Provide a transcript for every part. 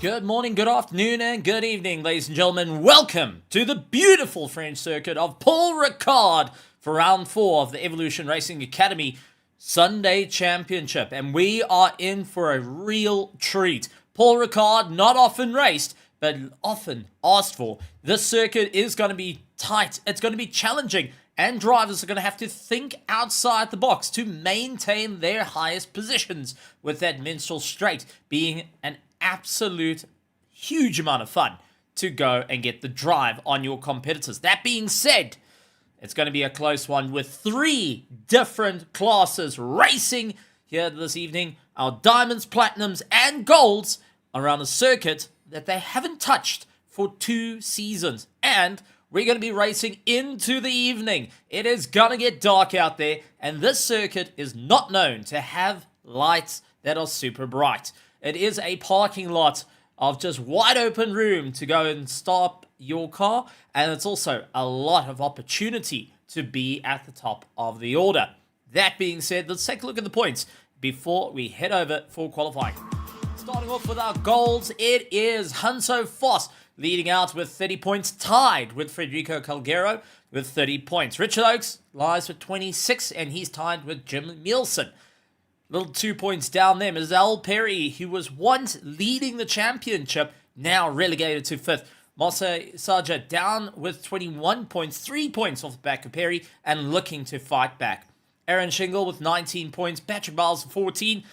Good morning, good afternoon, and good evening, ladies and gentlemen. Welcome to the beautiful French circuit of Paul Ricard for round 4 of the Evolution Racing Academy Sunday Championship. And we are in for a real treat. Paul Ricard, not often raced, but often asked for. This circuit is going to be tight. It's going to be challenging. And drivers are going to have to think outside the box to maintain their highest positions, with that minstrel straight being an absolute huge amount of fun to go and get the drive on your competitors. That being said, it's going to be a close one with 3 different classes racing here this evening. Our diamonds, platinums, and golds around a circuit that they haven't touched for 2 seasons. And we're going to be racing into the evening. It is going to get dark out there, and this circuit is not known to have lights that are super bright. It is a parking lot of just wide open room to go and stop your car, and it's also a lot of opportunity to be at the top of the order. That being said, let's take a look at the points before we head over for qualifying. Starting off with our goals, it is Hanso Voss leading out with 30 points, tied with Federico Calgero with 30 points. Richard Oakes lies with 26, and he's tied with Jim Nielsen. Little 2 points down there. Mazel Perry, who was once leading the championship, now relegated to 5th. Mosa Saja down with 21 points, 3 points off the back of Perry, and looking to fight back. Aaron Shingle with 19 points, Patrick Biles 14,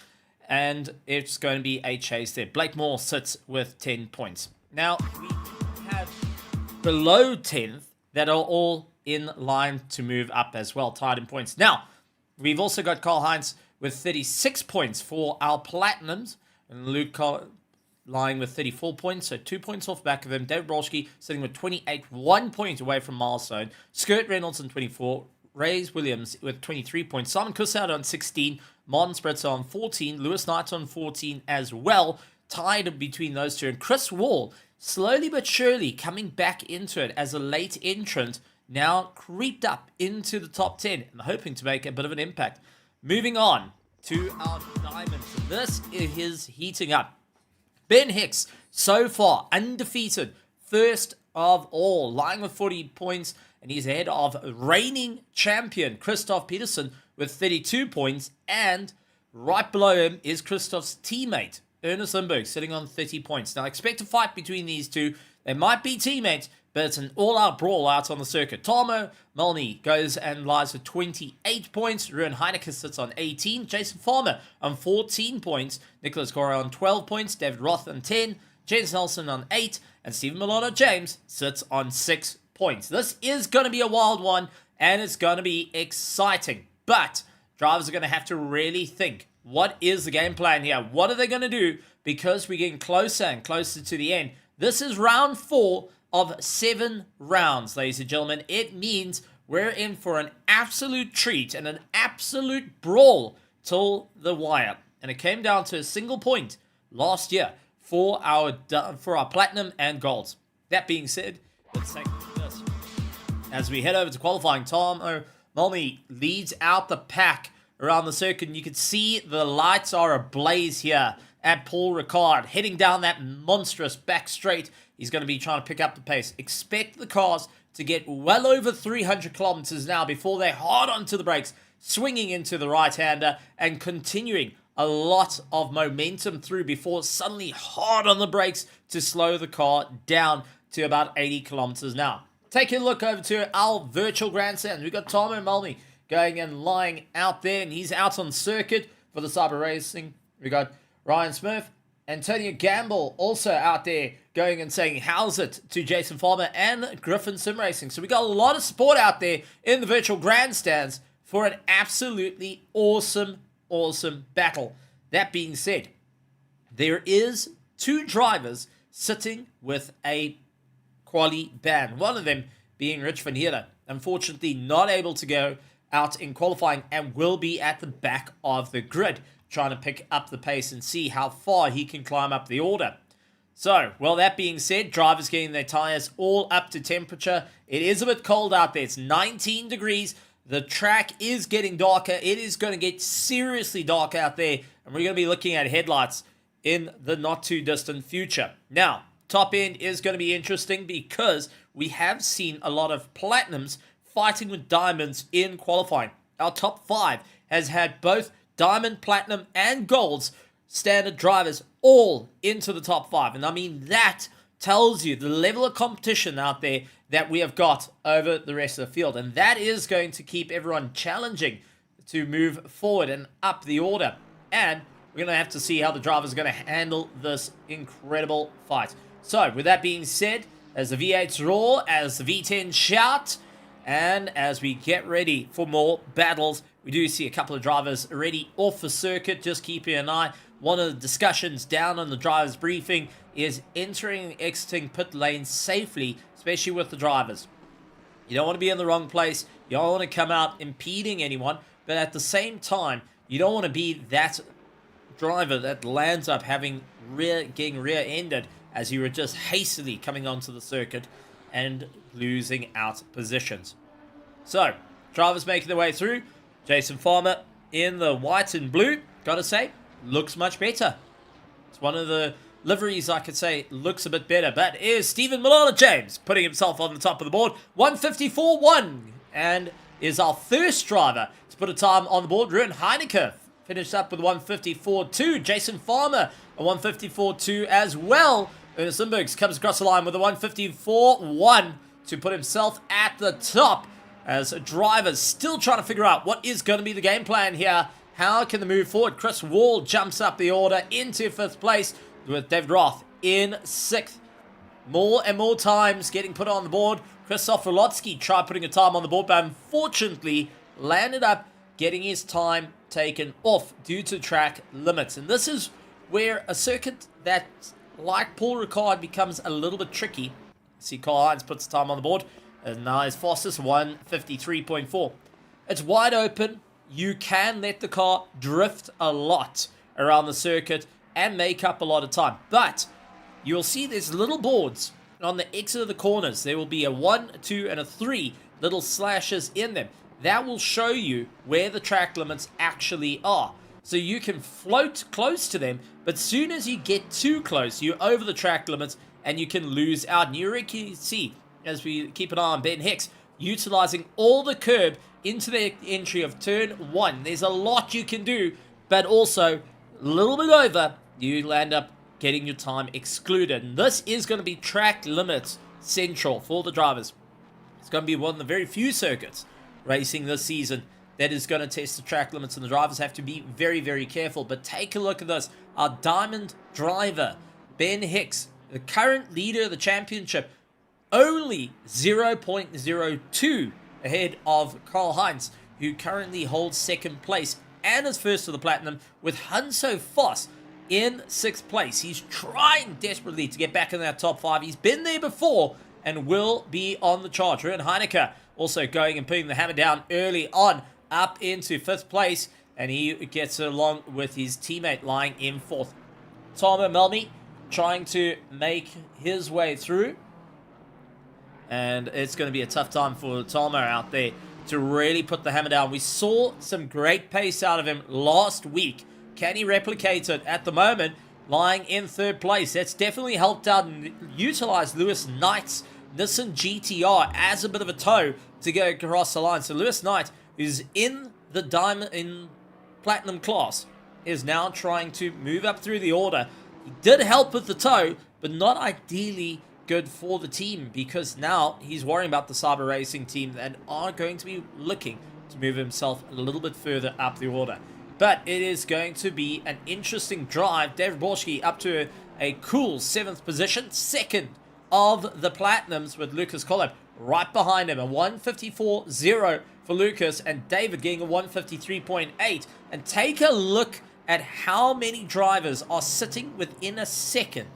and it's going to be a chase there. Blake Moore sits with 10 points. Now, we have below 10th that are all in line to move up as well, tied in points. Now, we've also got Karl Heinz with 36 points for our platinums, and Luke lying with 34 points, so 2 points off back of him. David Broski sitting with 28, 1 point away from milestone. Skurt Reynolds on 24, Rays Williams with 23 points, Simon Kussard on 16, Martin Spritzer on 14, Lewis Knight on 14 as well, tied between those two. And Chris Wall, slowly but surely coming back into it as a late entrant, now creeped up into the top 10 and hoping to make a bit of an impact. Moving on to our diamonds. This is heating up. Ben Hicks, so far undefeated, first of all, lying with 40 points, and he's ahead of reigning champion Christoph Peterson with 32 points, and right below him is Christoph's teammate Ernest Lindbergh sitting on 30 points. Now, expect a fight between these two. They might be teammates, but it's an all-out brawl out on the circuit. Tarmo Malny goes and lies with 28 points. Ruan Heineke sits on 18. Jason Farmer on 14 points. Nicholas Cora on 12 points. David Roth on 10. James Nelson on 8. And Stephen Milano James sits on 6 points. This is going to be a wild one, and it's going to be exciting. But drivers are going to have to really think. What is the game plan here? What are they going to do? Because we're getting closer and closer to the end. This is round 4 of 7 rounds, ladies and gentlemen. It means we're in for an absolute treat and an absolute brawl till the wire. And it came down to a single point last year for our platinum and golds. That being said, let's take a look at this. As we head over to qualifying, Tom Malmy leads out the pack around the circuit, and you can see the lights are ablaze here at Paul Ricard, heading down that monstrous back straight. He's going to be trying to pick up the pace. Expect the cars to get well over 300 kilometers now before they're hard onto the brakes, swinging into the right-hander and continuing a lot of momentum through before suddenly hard on the brakes to slow the car down to about 80 kilometers an hour. Taking a look over to our virtual grandstand. We've got Tom Malmy going and lying out there, and he's out on circuit for the Cyber Racing. We got Ryan Smith, Antonio Gamble also out there going and saying how's it to Jason Farmer and Griffin Sim Racing. So we got a lot of support out there in the virtual grandstands for an absolutely awesome battle. That being said, there is 2 drivers sitting with a quali ban. One of them being Rich Van Heerden, unfortunately not able to go out in qualifying and will be at the back of the grid trying to pick up the pace and see how far he can climb up the order. So, well, that being said, drivers getting their tires all up to temperature. It is a bit cold out there. It's 19 degrees. The track is getting darker. It is going to get seriously dark out there, and we're going to be looking at headlights in the not too distant future. Now, top end is going to be interesting because we have seen a lot of platinums fighting with diamonds in qualifying. Our top 5 has had both diamond, platinum, and golds standard drivers all into the top 5. And I mean, that tells you the level of competition out there that we have got over the rest of the field. And that is going to keep everyone challenging to move forward and up the order. And we're going to have to see how the drivers are going to handle this incredible fight. So, with that being said, as the V8s roar, as the V10s shout, and as we get ready for more battles, we do see a couple of drivers already off the circuit. Just keeping an eye. One of the discussions down on the driver's briefing is entering and exiting pit lane safely, especially with the drivers. You don't want to be in the wrong place. You don't want to come out impeding anyone. But at the same time, you don't want to be that driver that lands up getting rear-ended as you were just hastily coming onto the circuit and losing out positions. So, drivers making their way through. Jason Farmer in the white and blue, gotta say, looks much better. It's one of the liveries I could say looks a bit better. But is Stephen Milana James putting himself on the top of the board. 154.1 and is our first driver to put a time on the board. Ruben Heineke finished up with 154.2. Jason Farmer a 154.2 as well. Ernest Lindbergs comes across the line with a 154.1 to put himself at the top as drivers still trying to figure out what is going to be the game plan here. How can they move forward? Chris Wall jumps up the order into 5th place with David Roth in 6th. More and more times getting put on the board. Krzysztof Rolotsky tried putting a time on the board, but unfortunately landed up getting his time taken off due to track limits. And this is where a circuit that, like Paul Ricard, becomes a little bit tricky. See, Carl Hines puts the time on the board, and now his fastest 153.4. It's wide open. You can let the car drift a lot around the circuit and make up a lot of time. But you'll see there's little boards on the exit of the corners. There will be a 1, 2, and a 3 little slashes in them. That will show you where the track limits actually are. So you can float close to them, but soon as you get too close, you're over the track limits and you can lose out. And you already see, as we keep an eye on Ben Hicks, utilizing all the curb into the entry of turn 1. There's a lot you can do, but also a little bit over, you land up getting your time excluded. And this is going to be track limits central for the drivers. It's going to be one of the very few circuits racing this season that is going to test the track limits, and the drivers have to be very, very careful. But take a look at this. Our diamond driver, Ben Hicks, the current leader of the championship, only 0.02 ahead of Carl Heinz, who currently holds 2nd place and is first to the platinum, with Hanso Voss in 6th place. He's trying desperately to get back in that top 5. He's been there before and will be on the charge. Ruben Heineke also going and putting the hammer down early on up into 5th place, and he gets along with his teammate lying in 4th. Tomo Melmi trying to make his way through, and it's going to be a tough time for Tomo out there to really put the hammer down. We saw some great pace out of him last week. Can he replicate it at the moment? Lying in 3rd place. That's definitely helped out and utilized Lewis Knight's Nissan GTR as a bit of a tow to go across the line. So Lewis Knight, who's in the diamond in platinum class, is now trying to move up through the order. He did help with the tow, but not ideally good for the team, because now he's worrying about the Cyber Racing team that are going to be looking to move himself a little bit further up the order. But it is going to be an interesting drive. David Borski up to a cool 7th position, 2nd of the Platinums, with Lucas Collab right behind him. A 154.0 for Lucas, and David getting a 153.8. And take a look at how many drivers are sitting within a second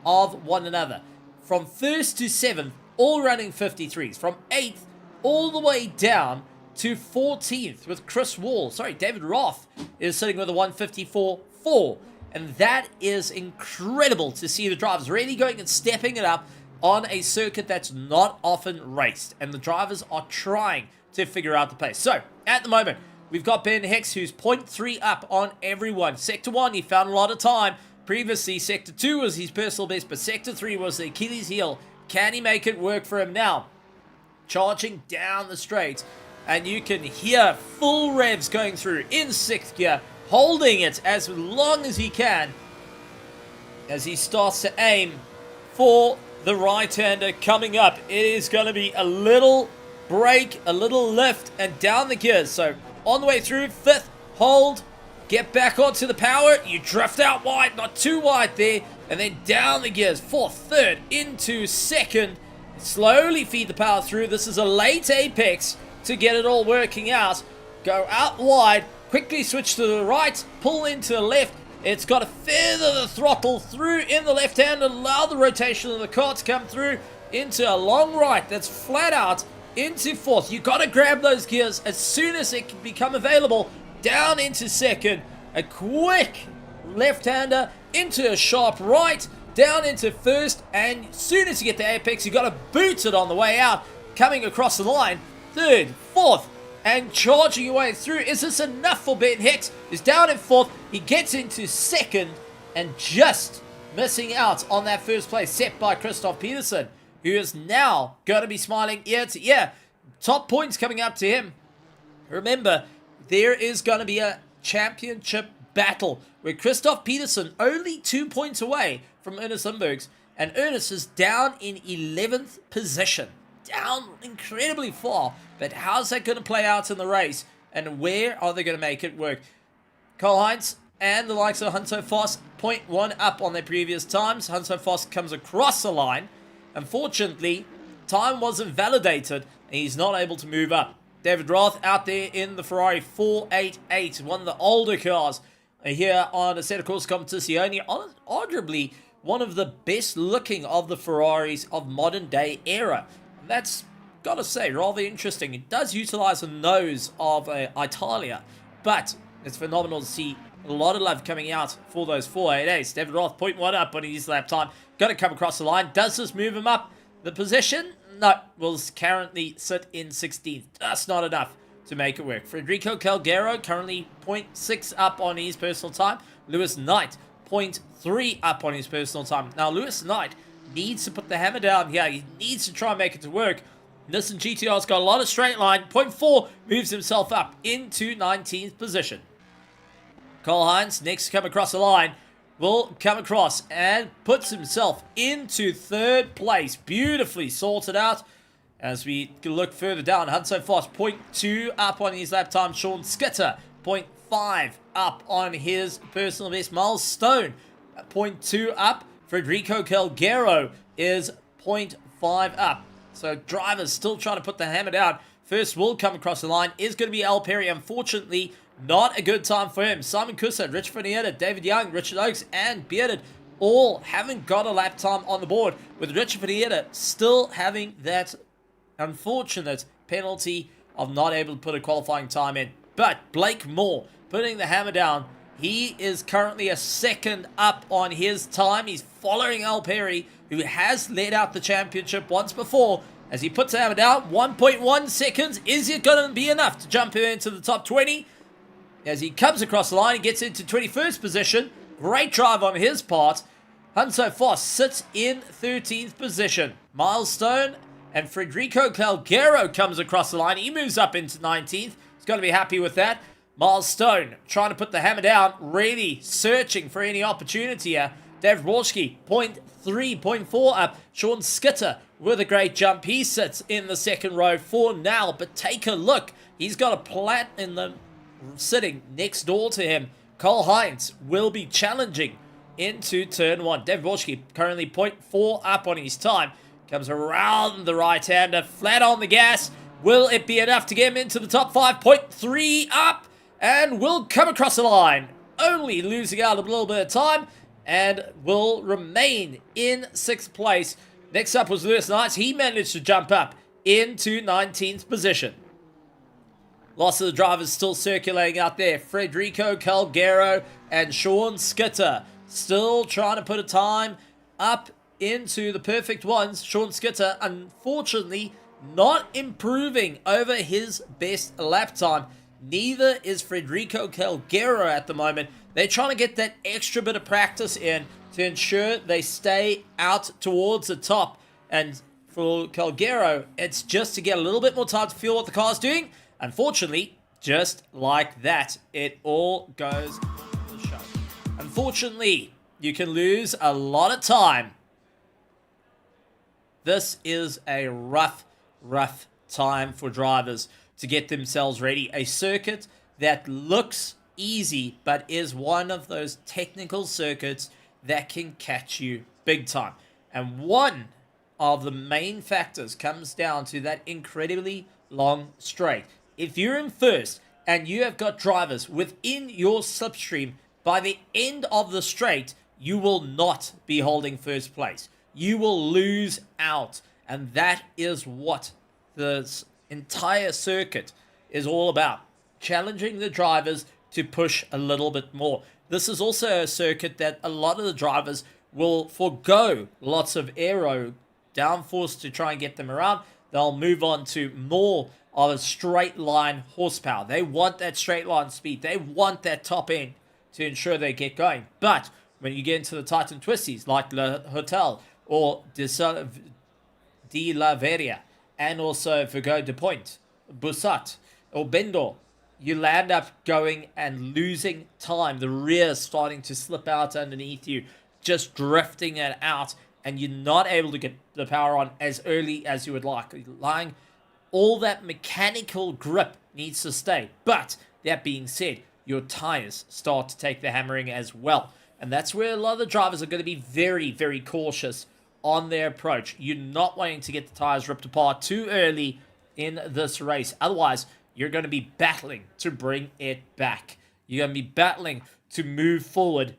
of one another. From 1st to 7th, all running 53s. From 8th all the way down to 14th with Chris Wall. David Roth is sitting with a 154.4. And that is incredible to see the drivers really going and stepping it up on a circuit that's not often raced. And the drivers are trying to figure out the pace. So, at the moment, we've got Ben Hicks, who's 0.3 up on everyone. Sector 1, he found a lot of time. Previously, Sector 2 was his personal best, but Sector 3 was the Achilles heel. Can he make it work for him now? Charging down the straight, and you can hear full revs going through in 6th gear, holding it as long as he can as he starts to aim for the right-hander coming up. It is going to be a little brake, a little lift, and down the gears. So on the way through, 5th, hold, get back onto the power, you drift out wide, not too wide there, and then down the gears, 4th, 3rd, into 2nd, slowly feed the power through. This is a late apex to get it all working out. Go out wide, quickly switch to the right, pull into the left. It's got to feather the throttle through in the left hand and allow the rotation of the car to come through into a long right that's flat out into 4th. You got to grab those gears as soon as it can become available. Down into 2nd, a quick left-hander into a sharp right, down into 1st, and as soon as you get the apex, you got to boot it on the way out, coming across the line. 3rd, 4th, and charging your way through. Is this enough for Ben Hicks? He's down in 4th. He gets into 2nd and just missing out on that 1st place set by Christoph Peterson, who is now going to be smiling ear to ear. Top points coming up to him. Remember, there is going to be a championship battle where Christoph Peterson only 2 points away from Ernest Lindbergh's, and Ernest is down in 11th position. Down incredibly far, but how's that going to play out in the race, and where are they going to make it work? Karl-Heinz and the likes of Hanso Voss, 0.1 up on their previous times. Hanso Voss comes across the line. Unfortunately, time wasn't validated, and he's not able to move up. David Roth out there in the Ferrari 488, one of the older cars here on the Snetterton Competizione, arguably one of the best looking of the Ferraris of modern day era. And that's, gotta say, rather interesting. It does utilize the nose of Italia, but it's phenomenal to see a lot of love coming out for those 488s. David Roth, 0.1 up on his lap time. Got to come across the line. Does this move him up the position? No, will currently sit in 16th. That's not enough to make it work. Federico Calgero currently 0.6 up on his personal time. Lewis Knight 0.3 up on his personal time. Now Lewis Knight needs to put the hammer down here. He needs to try and make it to work. Nissan GTR's got a lot of straight line. 0.4 moves himself up into 19th position. Karl-Heinz next to come across the line will come across and puts himself into 3rd place. Beautifully sorted out. As we look further down, Hanso Voss 0.2 up on his lap time. Sean Skitter 0.5 up on his personal best. Miles Stone 0.2 up. Federico Calgero is 0.5 up. So drivers still trying to put the hammer down. First will come across the line is going to be Al Perry. Unfortunately, not a good time for him. Simon Kusa, Rich Fanietta, David Young, Richard Oakes, and Bearded all haven't got a lap time on the board, with Richard Fanietta still having that unfortunate penalty of not able to put a qualifying time in. But Blake Moore putting the hammer down. He is currently a 2nd up on his time. He's following Al Perry, who has led out the championship once before. As he puts the hammer down, 1.1 seconds. Is it going to be enough to jump into the top 20? As he comes across the line, he gets into 21st position. Great drive on his part. Hanso Voss sits in 13th position. Miles Stone and Federico Calgero comes across the line. He moves up into 19th. He's got to be happy with that. Miles Stone trying to put the hammer down, really searching for any opportunity here. David Walshke, 0.3, 0.4 up. Sean Skitter with a great jump. He sits in the 2nd row for now, but take a look. He's got a platinum sitting next door to him. Karl-Heinz will be challenging into turn 1. David Walshke currently 0.4 up on his time. Comes around the right-hander, flat on the gas. Will it be enough to get him into the top 5? 0.3 up, and will come across the line. Only losing out a little bit of time, and will remain in 6th place. Next up was Lewis Knight. He managed to jump up into 19th position. Lots of the drivers still circulating out there. Federico Calgero and Sean Skitter still trying to put a time up into the perfect ones. Sean Skitter, unfortunately, not improving over his best lap time. Neither is Federico Calgero at the moment. They're trying to get that extra bit of practice in to ensure they stay out towards the top. And for Calgero, it's just to get a little bit more time to feel what the car's doing. Unfortunately, just like that, it all goes to the show. Unfortunately, you can lose a lot of time. This is a rough time for drivers to get themselves ready. A circuit that looks easy, but is one of those technical circuits that can catch you big time. And one of the main factors comes down to that incredibly long straight. If you're in first and you have got drivers within your slipstream, by the end of the straight, you will not be holding first place. You will lose out. And that is what this entire circuit is all about. Challenging the drivers to push a little bit more. This is also a circuit that a lot of the drivers will forego lots of aero downforce to try and get them around. They'll move on to more of a straight line horsepower. They want that straight line speed. They want that top end to ensure they get going. But when you get into the tight and twisties like Le Hotel or De La Veria and also Virgo de Point, Bussat or Bendor, you land up going and losing time. The rear starting to slip out underneath you, just drifting it out, and you're not able to get the power on as early as you would like. All that mechanical grip needs to stay. But that being said, your tires start to take the hammering as well. And that's where a lot of the drivers are going to be very cautious on their approach. You're not wanting to get the tires ripped apart too early in this race. Otherwise, you're going to be battling to bring it back. You're going to be battling to move forward.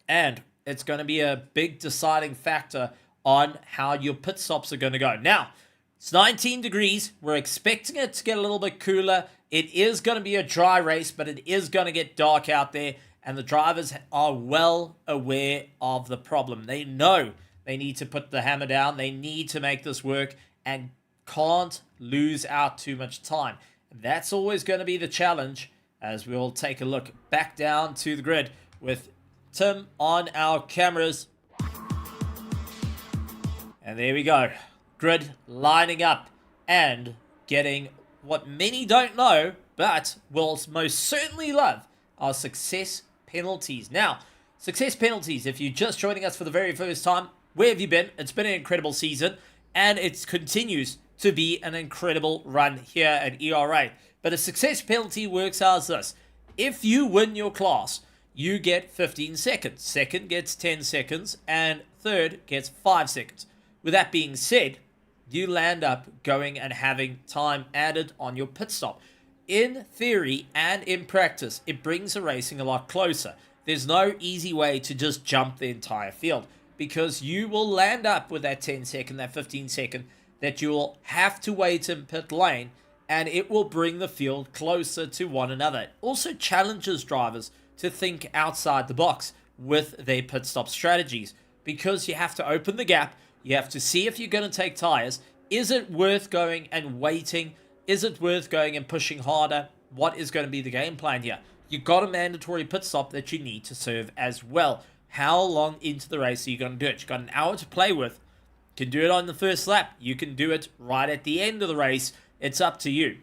And it's going to be a big deciding factor on how your pit stops are going to go. Now, it's 19 degrees. We're expecting it to get a little bit cooler. It is going to be a dry race, but it is going to get dark out there. And the drivers are well aware of the problem. They know they need to put the hammer down. They need to make this work and can't lose out too much time. That's always going to be the challenge, as we'll take a look back down to the grid with Tim on our cameras. And there we go. Grid lining up and getting what many don't know, but will most certainly love, our success penalties. Now, success penalties, if you're just joining us for the very first time, where have you been? It's been an incredible season, and it continues to be an incredible run here at ERA. But a success penalty works as this. If you win your class, you get 15 seconds. Second gets 10 seconds, and third gets 5 seconds. With that being said, you land up going and having time added on your pit stop. In theory and in practice, it brings the racing a lot closer. There's no easy way to just jump the entire field, because you will land up with that 10 second, that 15 second, that you'll have to wait in pit lane, and it will bring the field closer to one another. It also challenges drivers to think outside the box with their pit stop strategies, because you have to open the gap. You have to see if you're going to take tires. Is it worth going and waiting? Is it worth going and pushing harder? What is going to be the game plan here? You've got a mandatory pit stop that you need to serve as well. How long into the race are you going to do it? You've got an hour to play with. You can do it on the first lap. You can do it right at the end of the race. It's up to you.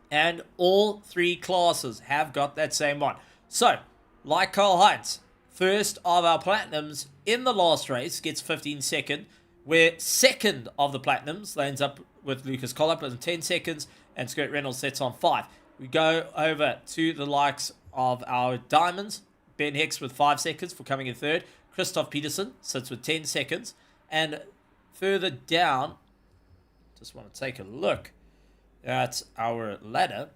And all three classes have got that same one. So, like Carl Heinz, first of our Platinums in the last race gets 15 seconds, where second of the Platinums lands up with Lucas Collop in 10 seconds, and Scott Reynolds sets on 5. We go over to the likes of our Diamonds. Ben Hicks with 5 seconds for coming in third. Christoph Peterson sits with 10 seconds. And further down, just want to take a look at our ladder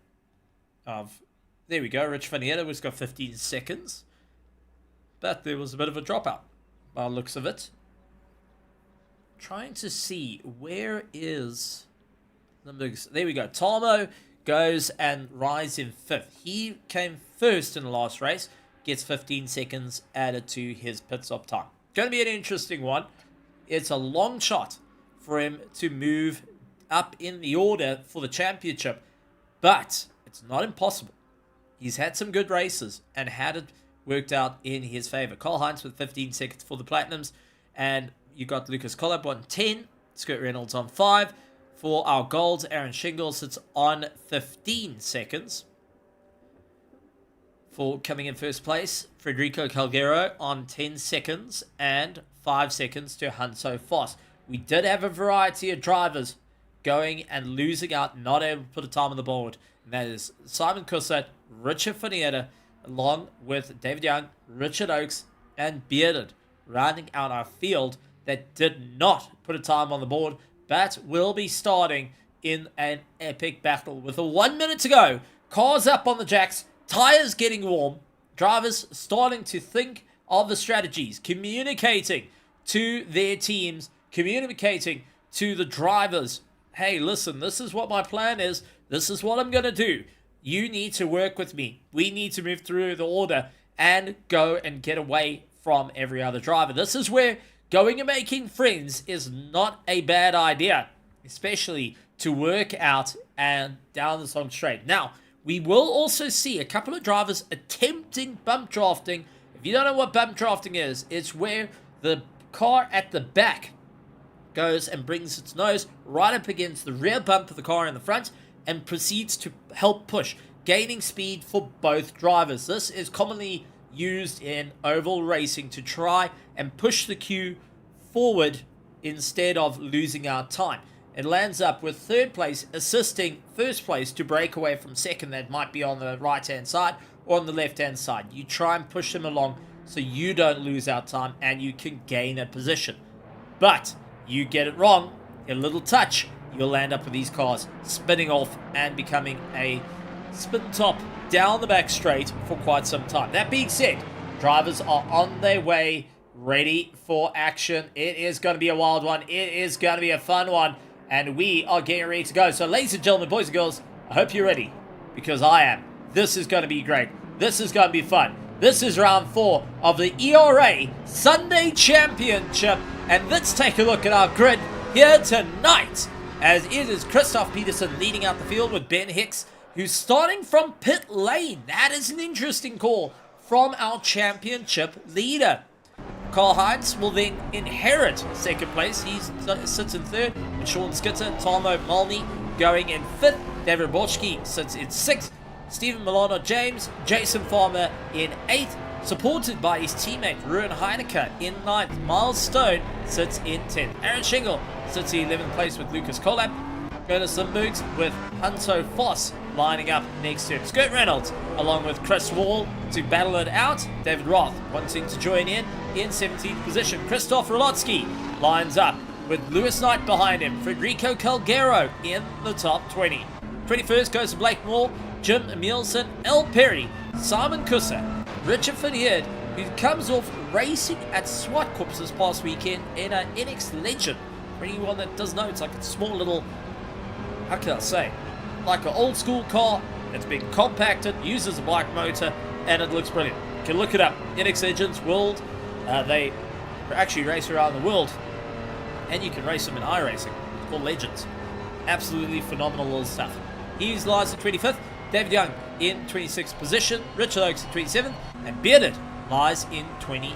of, there we go, Rich Vanieta, who's got 15 seconds. But there was a bit of a dropout by the looks of it. Trying to see, where is the big, there we go. Talmo goes and rides in 5th. He came first in the last race, gets 15 seconds added to his pit stop time. Going to be an interesting one. It's a long shot for him to move up in the order for the championship, but It's not impossible. He's had some good races and had it worked out in his favor. Karl-Heinz with 15 seconds for the Platinums. And you got Lucas Collab on 10. Scott Reynolds on 5. For our golds, Aaron Shingle sits on 15 seconds. For coming in first place, Federico Calgero on 10 seconds and 5 seconds to Hanso Foss. We did have a variety of drivers going and losing out, not able to put a time on the board. And that is Simon Kussert, Richard Fanietta, along with David Young, Richard Oakes, and Bearded, rounding out our field that did not put a time on the board, but will be starting in an epic battle. With 1 minute to go, cars up on the jacks, tires getting warm, drivers starting to think of the strategies, communicating to their teams, communicating to the drivers. Hey, listen, this is what my plan is. This is what I'm going to do. You need to work with me. We need to move through the order and go and get away from every other driver. This is where going and making friends is not a bad idea, especially to work out and down the song straight. Now, we will also see a couple of drivers attempting bump drafting. If you don't know what bump drafting is, it's where the car at the back goes and brings its nose right up against the rear bump of the car in the front and proceeds to help push, gaining speed for both drivers. This is commonly used in oval racing to try and push the queue forward instead of losing our time. It lands up with third place assisting first place to break away from second that might be on the right hand side or on the left hand side. You try and push them along so you don't lose out time and you can gain a position. But you get it wrong, a little touch, you'll land up with these cars spinning off and becoming a spin top down the back straight for quite some time. That being said, drivers are on their way, ready for action. It is going to be a wild one. It is going to be a fun one. And we are getting ready to go. So ladies and gentlemen, boys and girls, I hope you're ready. Because I am. This is going to be great. This is going to be fun. This is round 4 of the ERA Sunday Championship. And let's take a look at our grid here tonight. As it is Christoph Peterson leading out the field with Ben Hicks, who's starting from pit lane. That is an interesting call from our championship leader. Karl-Heinz will then inherit second place. He sits in third. And Sean Skitter, Tomo Malney going in fifth. David Borchke sits in sixth. Stephen Milano James, Jason Farmer in eighth. Supported by his teammate Ruben Heineke in ninth. Miles Stone sits in 10th. Aaron Shingle sits in 11th place with Lucas Collab. Curtis Limburgs with Hanso Foss lining up next to him. Scott Reynolds along with Chris Wall to battle it out. David Roth wanting to join in 17th position. Christoph Rolotsky lines up with Lewis Knight behind him. Federico Calgero in the top 20. 21st goes to Blake Moore, Jim Emilson, El Perry, Simon Kusser, Richard Fanietta, who comes off racing at Spa-Francorchamps this past weekend in an NX Legend. For anyone that doesn't know, it's like a small little, how can I say, like an old school car. It's been compacted, uses a bike motor, and it looks brilliant. You can look it up. NX Legends World. They actually race around the world, and you can race them in iRacing. It's called Legends. Absolutely phenomenal little stuff. He's lies in 25th. David Young in 26th position. Richard Oakes in 27th. And Bearded lies in 28th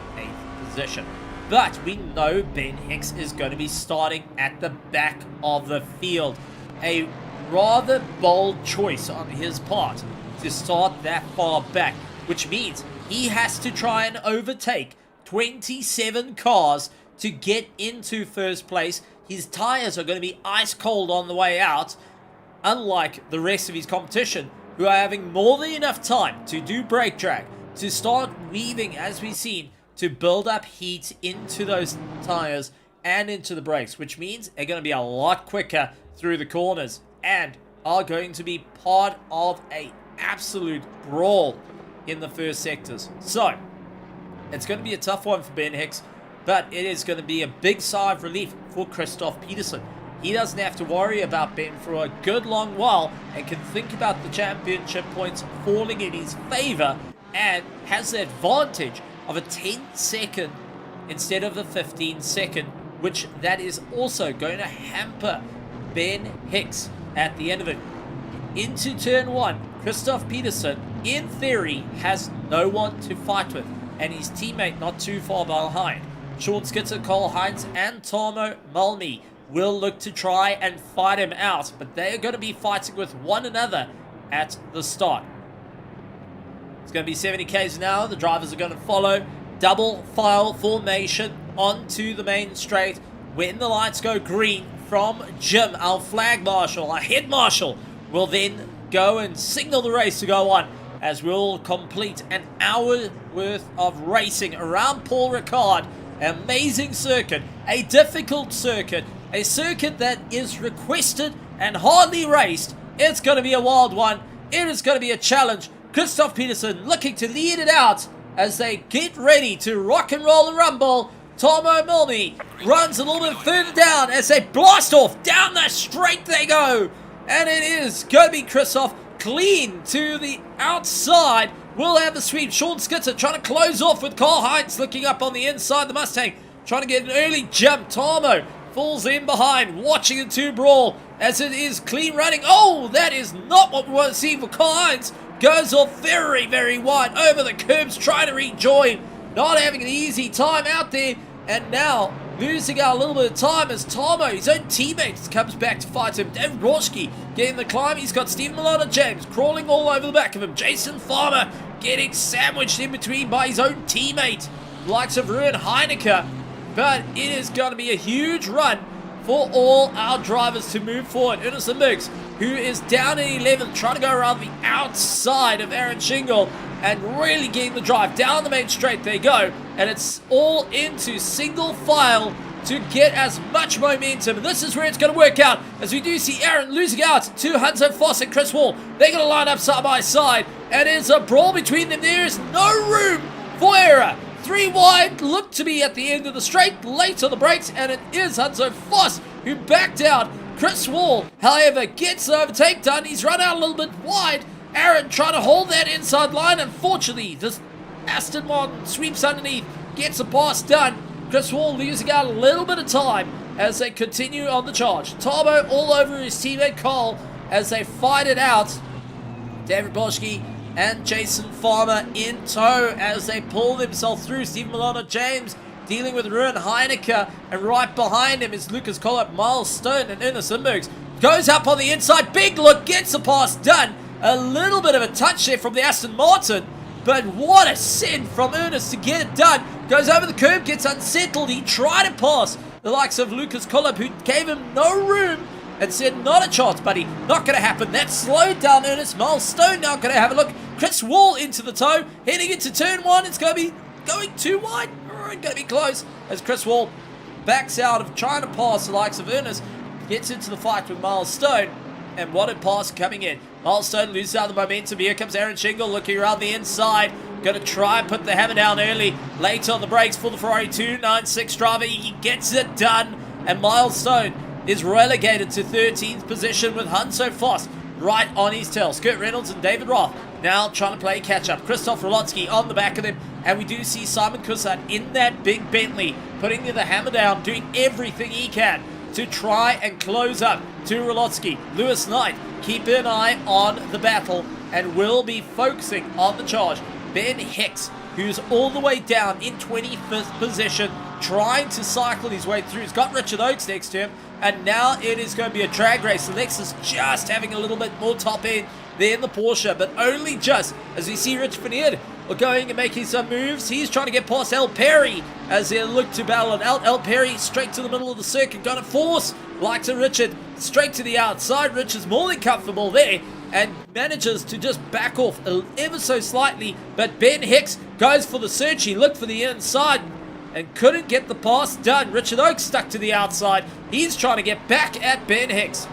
position. But we know Ben Hicks is going to be starting at the back of the field. A rather bold choice on his part to start that far back, which means he has to try and overtake 27 cars to get into first place. His tires are going to be ice cold on the way out, unlike the rest of his competition, who are having more than enough time to do brake drag, to start weaving, as we've seen, to build up heat into those tires and into the brakes, which means they're going to be a lot quicker through the corners and are going to be part of a absolute brawl in the first sectors. So it's going to be a tough one for Ben Hicks, but it is going to be a big sigh of relief for Christoph Peterson. He doesn't have to worry about Ben for a good long while and can think about the championship points falling in his favor and has the advantage of a 10-second instead of a 15-second, which that is also going to hamper Ben Hicks at the end of it. Into turn 1, Christoph Peterson, in theory, has no one to fight with, and his teammate not too far behind. Sean Skitter, Cole Hines, and Tarmo Malmi will look to try and fight him out, but they are going to be fighting with one another at the start. It's going to be 70 k's an hour. The drivers are going to follow double file formation onto the main straight. When the lights go green from Jim, our flag marshal, our head marshal, will then go and signal the race to go on, as we'll complete an hour worth of racing around Paul Ricard. Amazing circuit, a difficult circuit, a circuit that is requested and hardly raced. It's going to be a wild one. It is going to be a challenge. Christoph Peterson looking to lead it out as they get ready to rock and roll and rumble. Tarmo Malmi runs a little bit further down as they blast off. Down the straight they go. And it is going to be Christoph clean to the outside. We'll have the sweep. Sean Skitter trying to close off with Carl Heinz looking up on the inside. The Mustang trying to get an early jump. Tarmo falls in behind, watching the two brawl as it is clean running. Oh, that is not what we want to see for Carl Heinz. Goes off very, very wide over the curbs, trying to rejoin. Not having an easy time out there. And now losing out a little bit of time as Tarmo, his own teammate, comes back to fight him. David Borski getting the climb. He's got Stephen Milano James crawling all over the back of him. Jason Farmer getting sandwiched in between by his own teammate, the likes of Ruben Heineke. But it is going to be a huge run for all our drivers to move forward. Ernest Limburgs, who is down in 11th, trying to go around the outside of Aaron Shingle and really getting the drive. Down the main straight they go, and it's all into single file to get as much momentum. And this is where it's going to work out, as we do see Aaron losing out to Hanso Foss and Chris Wall. They're going to line up side by side, and it's a brawl between them. There is no room for error. 3 wide, look to be at the end of the straight, late on the brakes, and it is Hanso Foss who backed out. Chris Wall, however, gets the overtake done. He's run out a little bit wide. Aaron trying to hold that inside line. Unfortunately, this Aston Martin sweeps underneath, gets a pass done. Chris Wall losing out a little bit of time as they continue on the charge. Tarbo all over his teammate Cole as they fight it out. David Boschke and Jason Farmer in tow as they pull themselves through. Stephen Milano James dealing with Ruben Heineke, and right behind him is Lucas Collop, Miles Stone, and Ernest Limburgs. Goes up on the inside, big look, gets the pass done. A little bit of a touch there from the Aston Martin, but what a send from Ernest to get it done. Goes over the curb, gets unsettled. He tried to pass the likes of Lucas Collop, who gave him no room and said, not a chance, buddy, not going to happen. That slowed down Ernest. Miles Stone now going to have a look. Chris Wall into the toe, heading into turn 1. It's going to be going too wide. Going to be close as Chris Wall backs out of trying to pass the likes of Ernest. Gets into the fight with Miles Stone, and what a pass coming in. Miles Stone loses out the momentum. Here comes Aaron Shingle looking around the inside. Going to try and put the hammer down early. Late on the brakes for the Ferrari 296 driver. He gets it done, and Miles Stone is relegated to 13th position with Hanso Foss right on his tail. Kurt Reynolds and David Roth now trying to play catch-up. Christoph Rolotsky on the back of them, and we do see Simon Kussard in that big Bentley putting the hammer down, doing everything he can to try and close up to Rolotsky. Lewis Knight, keep an eye on the battle and will be focusing on the charge. Ben Hicks, who's all the way down in 25th position, trying to cycle his way through. He's got Richard Oakes next to him, and now it is going to be a drag race. Lexus just having a little bit more top end than the Porsche, but only just, as we see Rich Vernier going and making some moves. He's trying to get past El Perry as they look to battle it out. El Perry straight to the middle of the circuit, going to force like to Richard straight to the outside. Richard's more than comfortable there and manages to just back off ever so slightly, but Ben Hicks goes for the search. He looked for the inside and couldn't get the pass done. Richard Oakes stuck to the outside. He's trying to get back at Ben Hicks.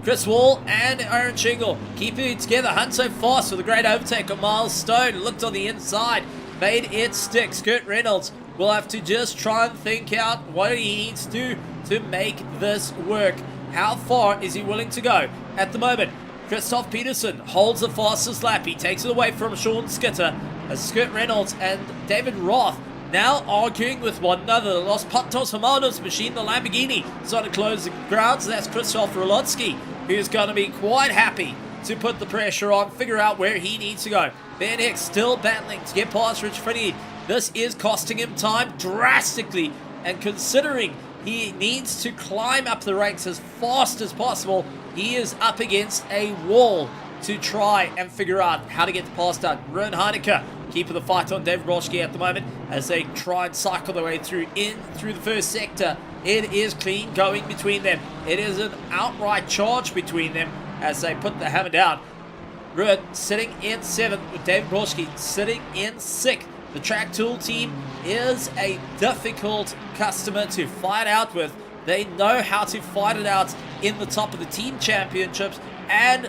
Chris Wall and Aaron Shingle keeping it together. Hanso Foss with a great overtake on Miles Stone. Looked on the inside, made it stick. Kurt Reynolds will have to just try and think out what he needs to do to make this work. How far is he willing to go? At the moment, Christoph Peterson holds the fastest lap. He takes it away from Sean Skitter as Kurt Reynolds and David Roth now arguing with one another. The Los Patos Hermanos machine, the Lamborghini, starting to close the ground. So that's Christoph Rolotsky, who's going to be quite happy to put the pressure on, figure out where he needs to go. Van Hicks still battling to get past Rich Freddy. This is costing him time drastically, and considering he needs to climb up the ranks as fast as possible, he is up against a wall to try and figure out how to get the pass done. Ron Heineke keeping the fight on David Broschke at the moment as they try and cycle their way through the first sector. It is clean going between them. It is an outright charge between them as they put the hammer down. Ruud sitting in 7th with David Broschke sitting in 6th. The Track Tool team is a difficult customer to fight out with. They know how to fight it out in the top of the team championships, and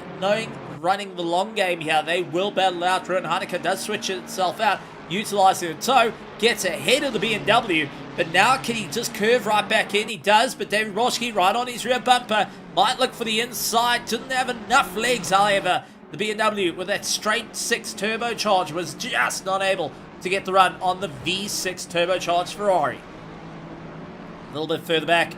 running the long game here, they will battle out. Ron Heineke does switch itself out, utilizing the toe, gets ahead of the BMW, but now can he just curve right back in? He does, but David Broschke right on his rear bumper, might look for the inside, didn't have enough legs, however. The BMW with that straight 6 turbocharge was just not able to get the run on the V6 turbocharged Ferrari. A little bit further back,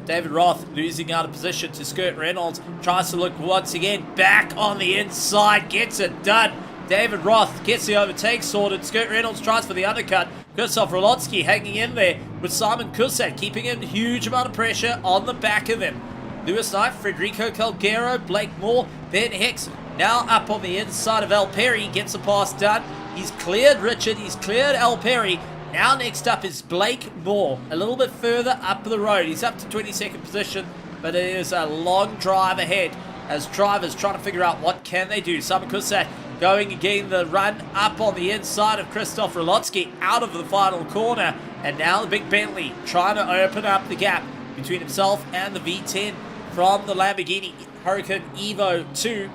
David Roth losing out of position to Skirt Reynolds. Tries to look once again back on the inside. Gets it done. David Roth gets the overtake sorted. Skirt Reynolds tries for the undercut. Christoph Rolotsky hanging in there with Simon Kusat, keeping a huge amount of pressure on the back of him. Lewis Knight, Federico Calgero, Blake Moore, Ben Hicks now up on the inside of Al Perry. Gets the pass done. He's cleared Richard. He's cleared Al Perry. Now next up is Blake Moore, a little bit further up the road. He's up to 22nd position, but it is a long drive ahead as drivers trying to figure out what can they do. Simon Kusat going again the run up on the inside of Christoph Rolotsky out of the final corner, and now the big Bentley trying to open up the gap between himself and the V10 from the Lamborghini Huracan Evo 2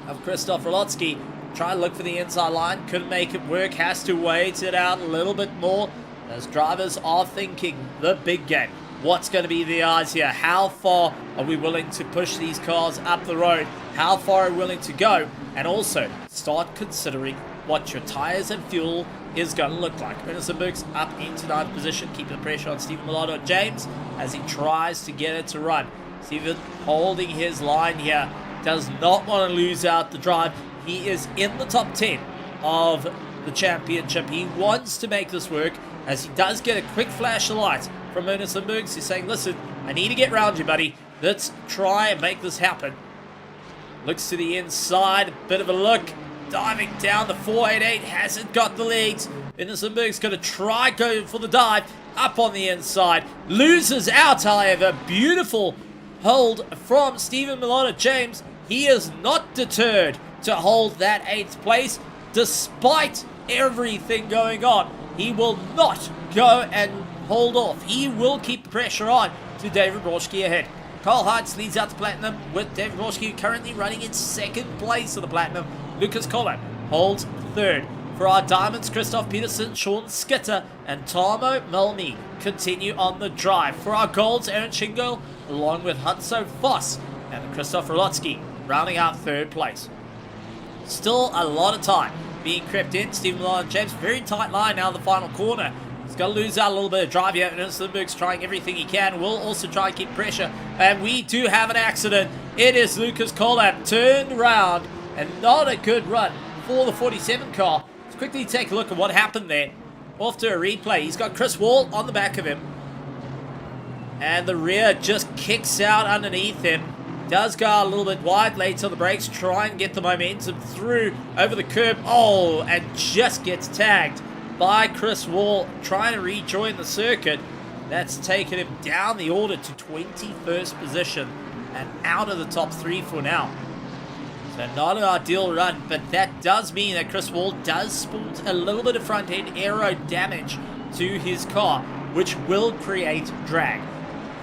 of Christoph Rolotsky. Try to look for the inside line, couldn't make it work, has to wait it out a little bit more as drivers are thinking the big game. What's going to be the odds here? How far are we willing to push these cars up the road? How far are we willing to go? And also start considering what your tires and fuel is going to look like. Ernest up into 9th position, keeping the pressure on Stephen Milano James as he tries to get it to run. Stephen holding his line here, does not want to lose out the drive. He is in the top 10 of the championship. He wants to make this work as he does get a quick flash of light from Ernest Lindbergh. He's saying, listen, I need to get round you, buddy. Let's try and make this happen. Looks to the inside, a bit of a look. Diving down the 488, hasn't got the legs. Ernest Lindbergh's going to try going for the dive. Up on the inside. Loses out, however. Beautiful hold from Stephen Milano James. He is not deterred to hold that 8th place despite everything going on. He will not go and hold off. He will keep the pressure on to David Broschke ahead. Carl Heitz leads out the Platinum with David Broschke currently running in 2nd place of the Platinum. Lucas Collin holds 3rd. For our Diamonds, Christoph Peterson, Sean Skitter and Tarmo Melmi continue on the drive. For our Golds, Aaron Shingo along with Hudso Voss and Christoph Rolotsky rounding out 3rd place. Still a lot of time being crept in. Stephen Milano James, very tight line now in the final corner. He's got to lose out a little bit of drive here. Ernest Lindbergh's trying everything he can. Will also try and keep pressure. And we do have an accident. It is Lucas Collab turned around and not a good run for the 47 car. Let's quickly take a look at what happened there. Off to a replay. He's got Chris Wall on the back of him. And the rear just kicks out underneath him. Does go a little bit wide, late on the brakes, try and get the momentum through over the curb. Oh, and just gets tagged by Chris Wall, trying to rejoin the circuit. That's taken him down the order to 21st position and out of the top 3 for now. So not an ideal run, but that does mean that Chris Wall does sport a little bit of front end aero damage to his car, which will create drag.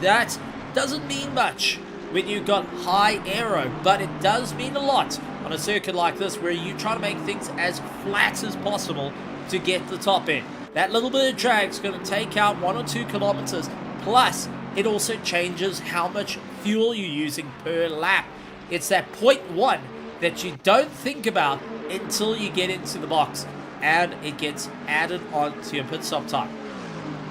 That doesn't mean much when you've got high aero, but it does mean a lot on a circuit like this where you try to make things as flat as possible to get the top end. That little bit of drag is going to take out 1 or 2 kilometers, plus it also changes how much fuel you're using per lap. It's that 0.1 that you don't think about until you get into the box and it gets added on to your pit stop time.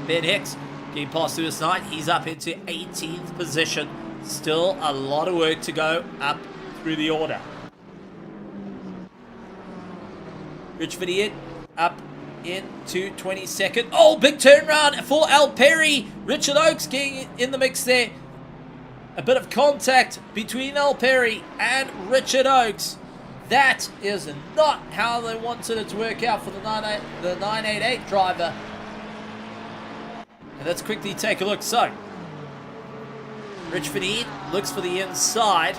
Ben Hicks getting past Lewis Knight, he's up into 18th position. Still a lot of work to go up through the order. Richard Ian up into 22nd. Oh, big turnaround for Alperi. Richard Oakes getting in the mix there. A bit of contact between Alperi and Richard Oakes. That is not how they wanted it to work out for the 988 driver. And let's quickly take a look. So, Richard Ian looks for the inside.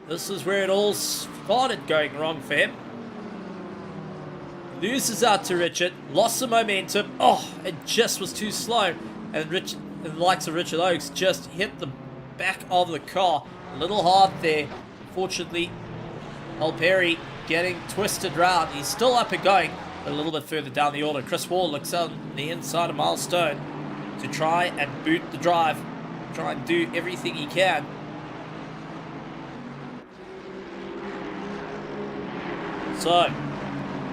This is where it all started going wrong for him. Loses out to Richard, lost some momentum. Oh, it just was too slow. And the likes of Richard Oakes just hit the back of the car. A little hard there. Unfortunately, Alperi getting twisted round. He's still up and going, but a little bit further down the order. Chris Wall looks on the inside of Milestone to try and boot the drive. Try and do everything he can. So,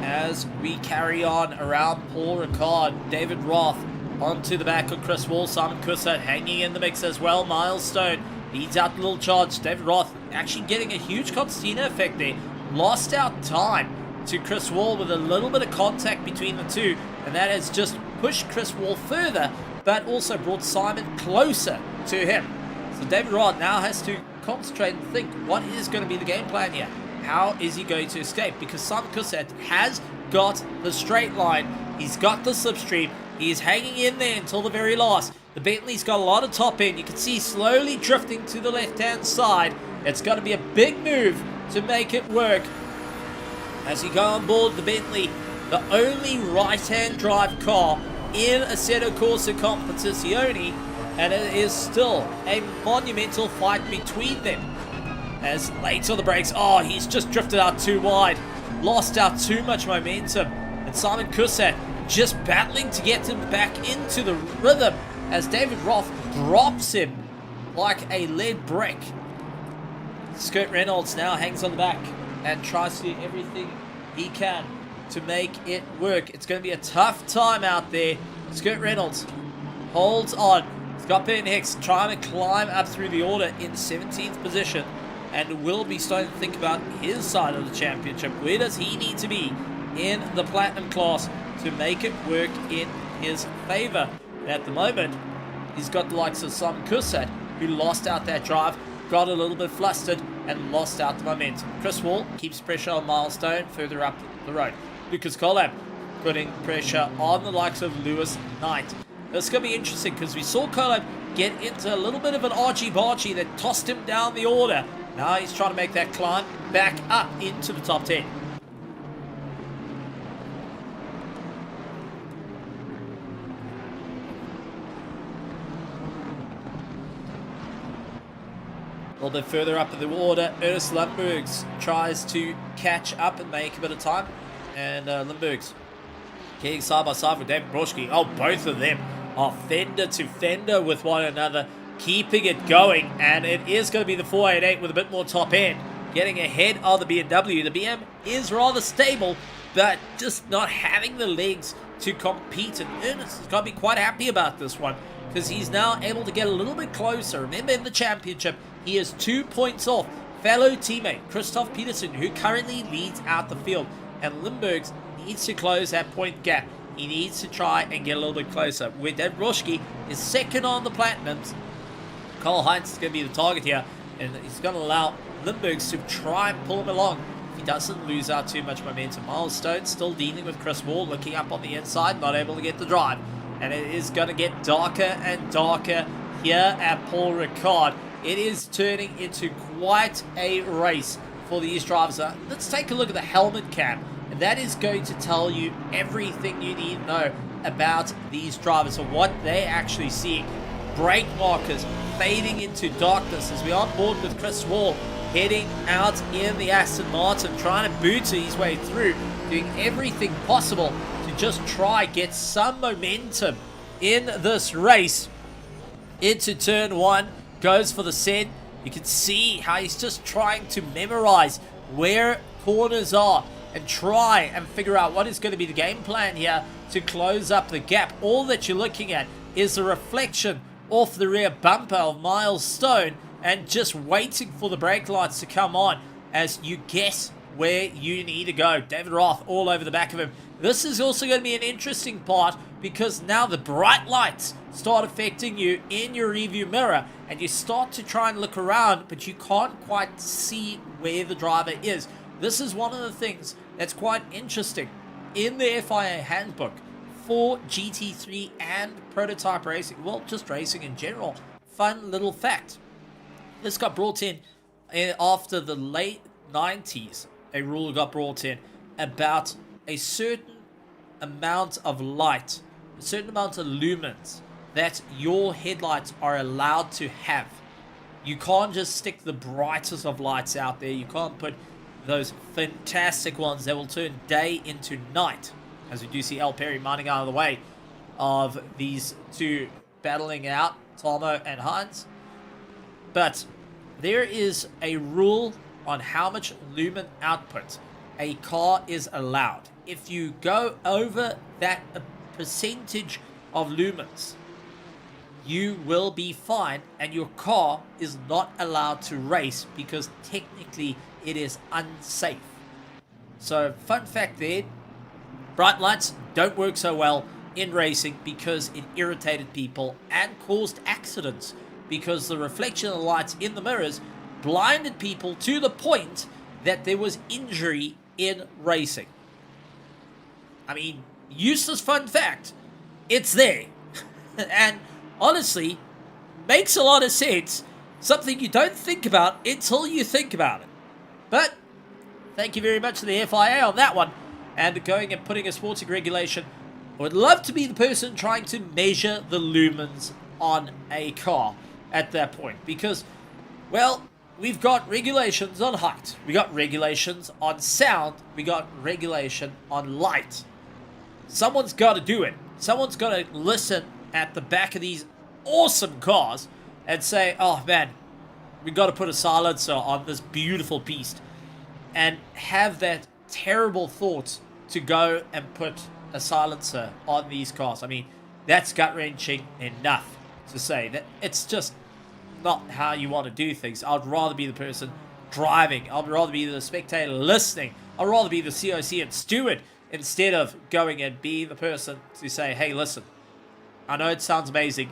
as we carry on around Paul Ricard, David Roth onto the back of Chris Wall, Simon Kussert hanging in the mix as well. Milestone leads out the little charge. David Roth actually getting a huge Constantina effect there. Lost out time to Chris Wall with a little bit of contact between the two, and that has just pushed Chris Wall further, but also brought Simon closer to him. So David Roth now has to concentrate and think, what is going to be the game plan here? How is he going to escape? Because Simon Kussert has got the straight line. He's got the slipstream. He is hanging in there until the very last. The Bentley's got a lot of top end. You can see slowly drifting to the left-hand side. It's got to be a big move to make it work. As you go on board the Bentley, the only right-hand drive car in Assetto Corsa Competizione, and it is still a monumental fight between them. As late on the brakes, oh, he's just drifted out too wide, lost out too much momentum, and Simon Kussert just battling to get him back into the rhythm as David Roth drops him like a lead brick. Scott Reynolds now hangs on the back and tries to do everything he can to make it work. It's going to be a tough time out there. Scott Reynolds holds on. Scott Penn Hicks trying to climb up through the order in 17th position, and will be starting to think about his side of the championship. Where does he need to be in the platinum class to make it work in his favor? And at the moment, he's got the likes of Simon Kussert, who lost out that drive, got a little bit flustered, and lost out the momentum. Chris Wall keeps pressure on Milestone further up the road. Lucas Collab putting pressure on the likes of Lewis Knight. This is going to be interesting because we saw Collab get into a little bit of an argy-bargy that tossed him down the order. Now he's trying to make that climb back up into the top 10. A little bit further up in the order, Ernest Lundbergs tries to catch up and make a bit of time. And Lundbergs getting side by side with David Broschke. Oh, both of them are fender to fender with one another, keeping it going. And it is going to be the 488 with a bit more top end, getting ahead of the BMW. The BM is rather stable, but just not having the legs to compete. And Ernest is going to be quite happy about this one, because he's now able to get a little bit closer. Remember, in the championship, he is 2 points off fellow teammate Christoph Peterson, who currently leads out the field. And Lundbergs needs to close that point gap. He needs to try and get a little bit closer. Where David Broschke is second on the Platinums, Karl Heinz is going to be the target here, and he's going to allow Lundbergs to try and pull him along if he doesn't lose out too much momentum. Milestone still dealing with Chris Wall, looking up on the inside, not able to get the drive. And it is going to get darker and darker here at Paul Ricard. It is turning into quite a race for these drivers. Let's take a look at the helmet cam, and that is going to tell you everything you need to know about these drivers and what they actually see. Brake markers fading into darkness as we're on board with Chris Wall, heading out in the Aston Martin, trying to boot his way through, doing everything possible to just try get some momentum in this race. Into turn one, goes for the send. You can see how he's just trying to memorize where corners are and try and figure out what is going to be the game plan here to close up the gap. All that you're looking at is the reflection off the rear bumper of Milestone, and just waiting for the brake lights to come on as you guess where you need to go. David Roth all over the back of him. This is also going to be an interesting part because now the bright lights start affecting you in your rearview mirror and you start to try and look around, but you can't quite see where the driver is. This is one of the things that's quite interesting in the FIA handbook for GT3 and prototype racing. Well, just racing in general. Fun little fact. This got brought in after the late 90s. A rule got brought in about a certain amount of light, a certain amount of lumens that your headlights are allowed to have. You can't just stick the brightest of lights out there. You can't put those fantastic ones that will turn day into night, as we do see El Perry minding out of the way of these two battling out, Tomo and Hines. But there is a rule on how much lumen output a car is allowed. If you go over that percentage of lumens, you will be fined and your car is not allowed to race because technically it is unsafe. So fun fact there, bright lights don't work so well in racing because it irritated people and caused accidents because the reflection of the lights in the mirrors blinded people to the point that there was injury in racing. I mean, useless fun fact, it's there. And honestly, makes a lot of sense. Something you don't think about until you think about it. But thank you very much to the FIA on that one. And going and putting a sporting regulation. I would love to be the person trying to measure the lumens on a car at that point. Because, well, we've got regulations on height. We got regulations on sound. We got regulation on light. Someone's got to do it. Someone's got to listen at the back of these awesome cars and say, oh man, we got to put a silencer on this beautiful beast, and have that terrible thought to go and put a silencer on these cars. I mean, that's gut-wrenching enough to say that it's just not how you want to do things. I'd rather be the person driving. I'd rather be the spectator listening. I'd rather be the COC and steward instead of going and be the person to say, hey, listen, I know it sounds amazing,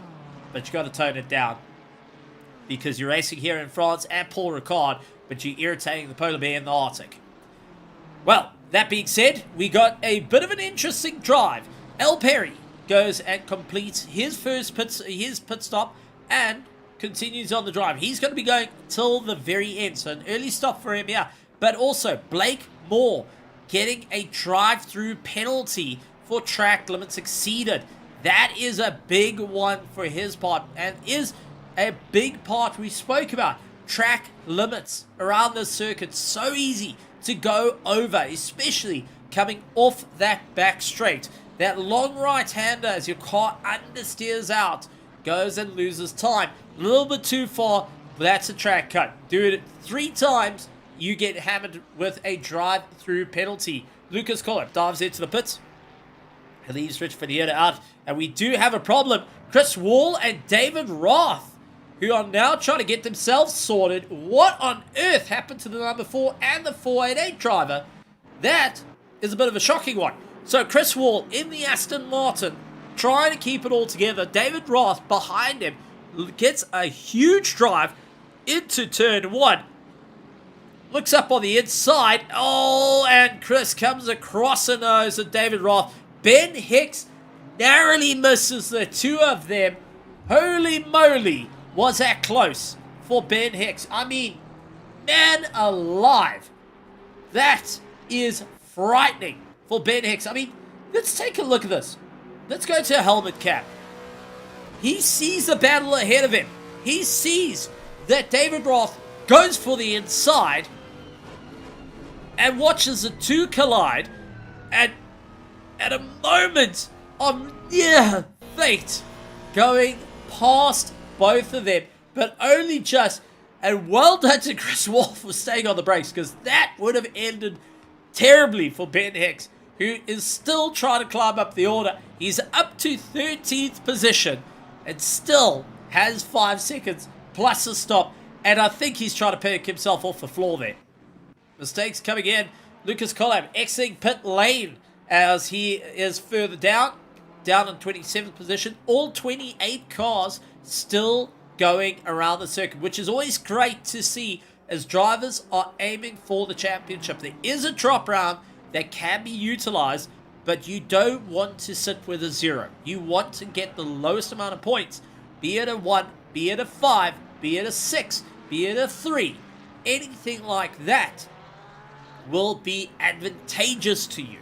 but you got to tone it down because you're racing here in France at Paul Ricard, but you're irritating the polar bear in the Arctic. Well, that being said, we got a bit of an interesting drive. El Perry goes and completes his first pit stop and continues on the drive. He's going to be going till the very end, so an early stop for him here. But also, Blake Moore getting a drive-through penalty for track limits exceeded. That is a big one for his part, and is a big part we spoke about. Track limits around this circuit, so easy to go over, especially coming off that back straight. That long right-hander as your car understeers out goes and loses time. A little bit too far, but that's a track cut. Do it 3 times, you get hammered with a drive-through penalty. Lucas Collett dives into the pits. He leaves Rich Fanietta out. And we do have a problem. Chris Wall and David Roth, who are now trying to get themselves sorted. What on earth happened to the number 4 and the 488 driver? That is a bit of a shocking one. So Chris Wall in the Aston Martin, trying to keep it all together. David Roth behind him gets a huge drive into turn 1. Looks up on the inside. Oh, and Chris comes across the nose of David Roth. Ben Hicks narrowly misses the two of them. Holy moly, was that close for Ben Hicks. I mean, man alive. That is frightening for Ben Hicks. I mean, let's take a look at this. Let's go to a helmet cap. He sees the battle ahead of him. He sees that David Roth goes for the inside and watches the two collide, and at a moment of near fate, going past both of them, but only just. And well done to Chris Wall for staying on the brakes, because that would have ended terribly for Ben Hicks, who is still trying to climb up the order. He's up to 13th position and still has 5 seconds plus a stop, and I think he's trying to pick himself off the floor there. mistakes coming in. Lucas Collab exiting pit lane as he is further down in 27th position. All 28 cars still going around the circuit, which is always great to see as drivers are aiming for the championship. There is a drop round that can be utilized, but you don't want to sit with a 0. You want to get the lowest amount of points, be it a 1, be it a 5, be it a 6, be it a 3. Anything like that will be advantageous to you.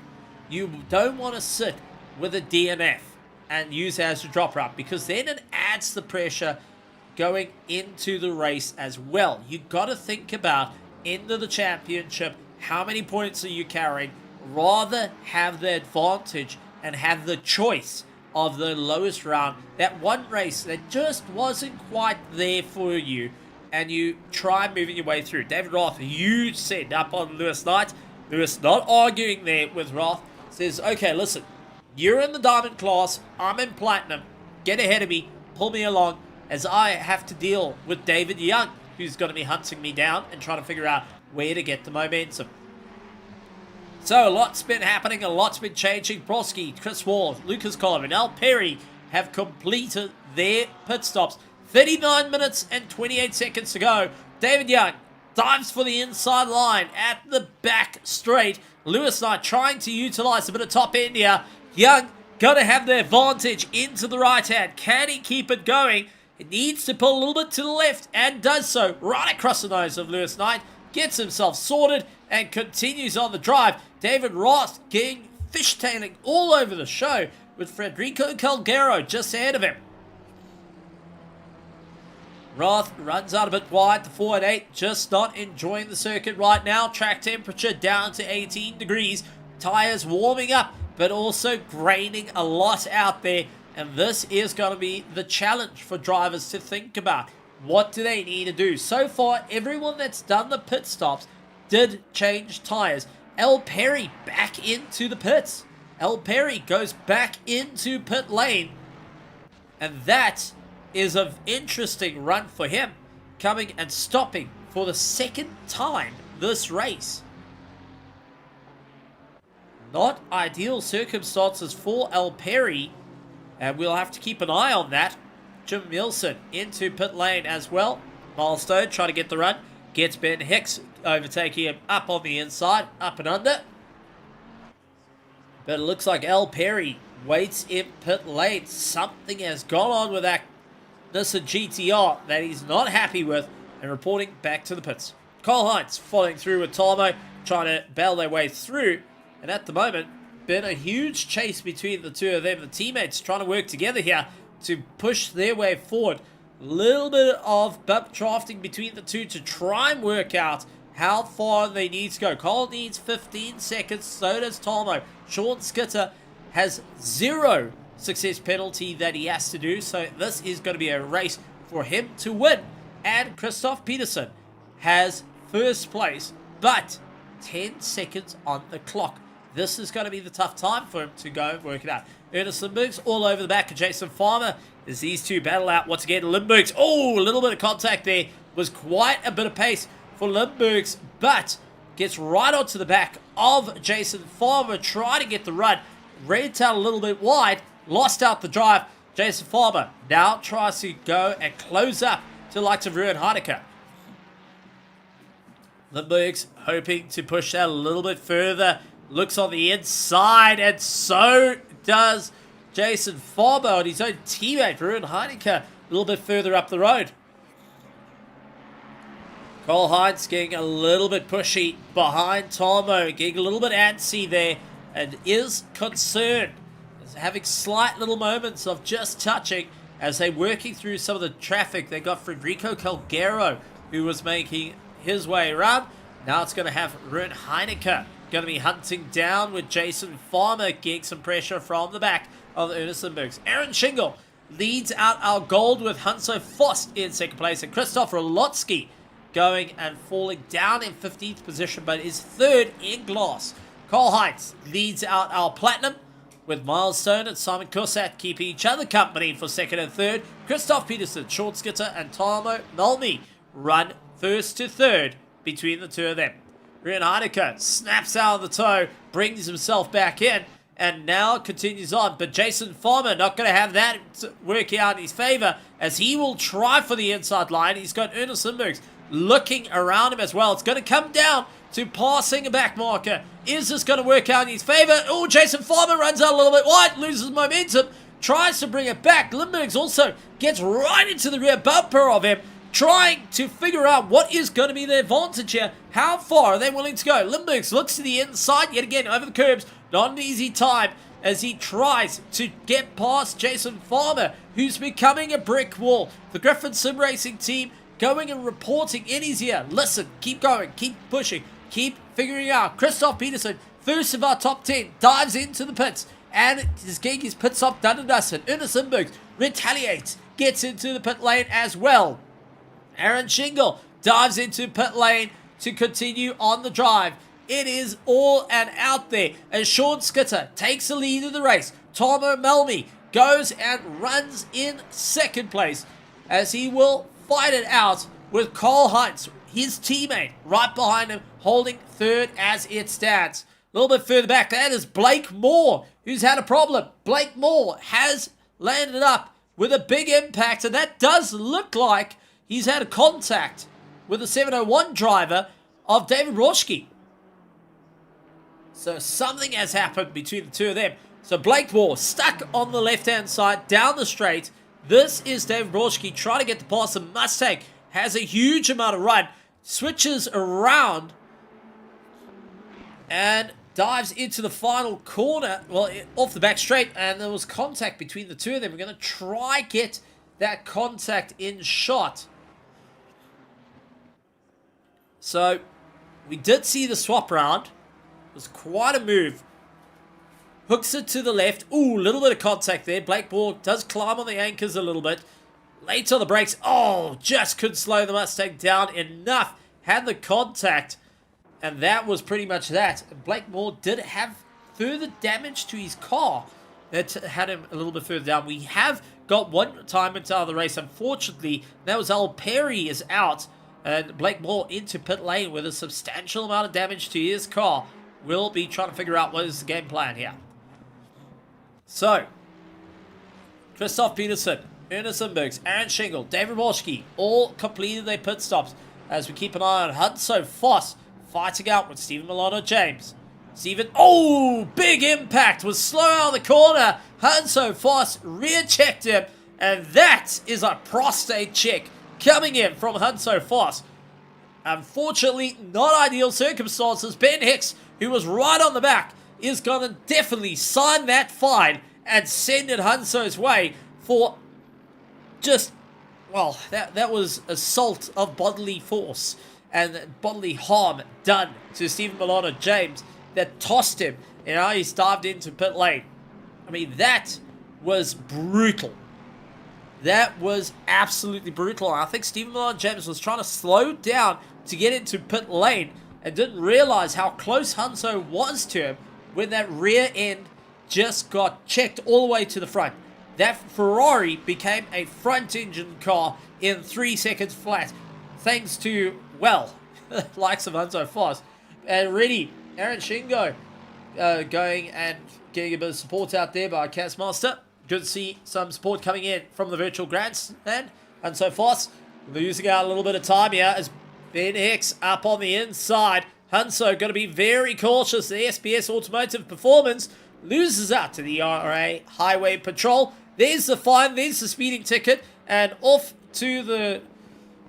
You don't want to sit with a DNF and use it as a drop route, because then it adds the pressure going into the race as well. You got to think about into the championship, how many points are you carrying? Rather have the advantage and have the choice of the lowest round. That one race that just wasn't quite there for you, and you try moving your way through. David Roth, huge send up on Lewis Knight. Lewis not arguing there with Roth. Says, okay, listen, you're in the diamond class, I'm in platinum. Get ahead of me, pull me along, as I have to deal with David Young, who's going to be hunting me down and trying to figure out where to get the momentum. So a lot's been happening, a lot's been changing. Broski, Chris Wall, Lucas Collin, and Al Perry have completed their pit stops. 39 minutes and 28 seconds to go. David Young dives for the inside line at the back straight. Lewis Knight trying to utilize a bit of top end here. Young got to have the advantage into the right hand. Can he keep it going? It needs to pull a little bit to the left and does so right across the nose of Lewis Knight. Gets himself sorted and continues on the drive. David Ross getting fishtailing all over the show with Federico Calgero just ahead of him. Roth runs out a bit wide, the 4 and 8, just not enjoying the circuit right now. Track temperature down to 18 degrees. Tires warming up, but also graining a lot out there. And this is going to be the challenge for drivers to think about. What do they need to do? So far, everyone that's done the pit stops did change tires. El Perry back into the pits. El Perry goes back into pit lane. And that is an interesting run for him, coming and stopping for the second time this race. Not ideal circumstances for El Perry, and we'll have to keep an eye on that. Jim Milson into pit lane as well. Milestone trying to get the run. Gets Ben Hicks overtaking him up on the inside, up and under. But it looks like El Perry waits in pit lane. Something has gone on with that Nissan GTR that he's not happy with, and reporting back to the pits. Kyle Hines following through with Tomo, trying to bail their way through, and at the moment, been a huge chase between the two of them. The teammates trying to work together here to push their way forward. Little bit of bump drafting between the two to try and work out how far they need to go. Cole needs 15 seconds, so does Tomo. Sean Skitter has 0 success penalty that he has to do, so this is going to be a race for him to win. And Christoph Peterson has first place, but 10 seconds on the clock. This is going to be the tough time for him to go and work it out. Ernest Lindbergh's all over the back of Jason Farmer as these two battle out once again. Lindbergh's, oh, a little bit of contact there. Was quite a bit of pace for Lindbergh's, but gets right onto the back of Jason Farmer, trying to get the run. Red tail a little bit wide, lost out the drive. Jason Farmer now tries to go and close up to the likes of Ruben Heinecker. Lindbergh's hoping to push that a little bit further. Looks on the inside, and so does Jason Farmer and his own teammate, Ruben Heinecker, a little bit further up the road. Cole Hines getting a little bit pushy behind Tomo, getting a little bit antsy there, and is concerned. Is having slight little moments of just touching as they're working through some of the traffic. They got Federico Calgero, who was making his way around. Now it's going to have Ruben Heinecker going to be hunting down with Jason Farmer, getting some pressure from the back of Ernest Lindbergh's. Aaron Shingle leads out our gold with Hanso Fost in second place, and Christopher Lotsky going and falling down in 15th position, but is third in glass. Cole Heights leads out our platinum with Milestone and Simon Kursat keeping each other company for second and third. Christoph Peterson, Sean Skitter, and Tomo Malmi run first to third between the two of them. Ricard snaps out of the toe, brings himself back in, and now continues on. But Jason Farmer not going to have that working out in his favor, as he will try for the inside line. He's got Ernest Lindbergs looking around him as well. It's going to come down to passing a back marker. Is this going to work out in his favor? Oh, Jason Farmer runs out a little bit wide, loses momentum, tries to bring it back. Lindbergs also gets right into the rear bumper of him, trying to figure out what is going to be the advantage here. How far are they willing to go? Lindbergs looks to the inside yet again over the curbs. Not an easy time as he tries to get past Jason Farmer, who's becoming a brick wall. The Griffin Sim Racing team going and reporting in his ear. Listen, keep going, keep pushing, keep figuring out. Christoph Peterson, first of our top 10, dives into the pits, and his gig is pit stop done and dusted. Ernest Lindbergs retaliates, gets into the pit lane as well. Aaron Shingle dives into pit lane to continue on the drive. It is all and out there as Sean Skitter takes the lead of the race. Tomo Melmi goes and runs in second place as he will fight it out with Cole Hines, his teammate, right behind him, holding third as it stands. A little bit further back, that is Blake Moore, who's had a problem. Blake Moore has landed up with a big impact, and that does look like he's had a contact with the 701 driver of David Roschke. So something has happened between the two of them. So Blake Moore stuck on the left-hand side, down the straight. This is David Roschke trying to get the pass. The Mustang has a huge amount of run, switches around, and dives into the final corner, well, off the back straight, and there was contact between the two of them. We're going to try get that contact in shot. So, we did see the swap round. It was quite a move. Hooks it to the left. Ooh, a little bit of contact there. Blake Moore does climb on the anchors a little bit. Late on the brakes. Oh, just couldn't slow the Mustang down enough. Had the contact. And that was pretty much that. Blake Moore did have further damage to his car that had him a little bit further down. We have got one retirement out of the race, unfortunately. That was Al Perry is out. And Blake Moore into pit lane with a substantial amount of damage to his car. We'll be trying to figure out what is the game plan here. So, Christoph Peterson, Ernest Lindbergs, Aaron Shingle, David Walshke, all completed their pit stops as we keep an eye on Hudson Foss fighting out with Stephen Milano James. Stephen, oh, big impact, was slow out of the corner. Hudson Foss rear checked him, and that is a prostate check coming in from Hudson Foss. Unfortunately, not ideal circumstances. Ben Hicks, who was right on the back, is going to definitely sign that fine and send it Hunso's way for just, well, that was assault of bodily force and bodily harm done to Stephen Milano James that tossed him, and now he's dived into pit lane. I mean, that was brutal. That was absolutely brutal. I think Stephen Milano James was trying to slow down to get into pit lane and didn't realize how close Hunso was to him when that rear end just got checked all the way to the front. That Ferrari became a front engine car in 3 seconds flat, thanks to, well, the likes of Hunso Foss. And really, Aaron Shingo going and getting a bit of support out there by Castmaster. Good to see some support coming in from the virtual grandstand. Hunso Foss losing out a little bit of time here as Ben Hicks up on the inside. Hunso going to be very cautious. The SBS Automotive Performance loses out to the RA Highway Patrol. There's the fine, there's the speeding ticket, and off to the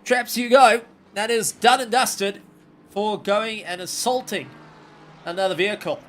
traps you go. That is done and dusted for going and assaulting another vehicle.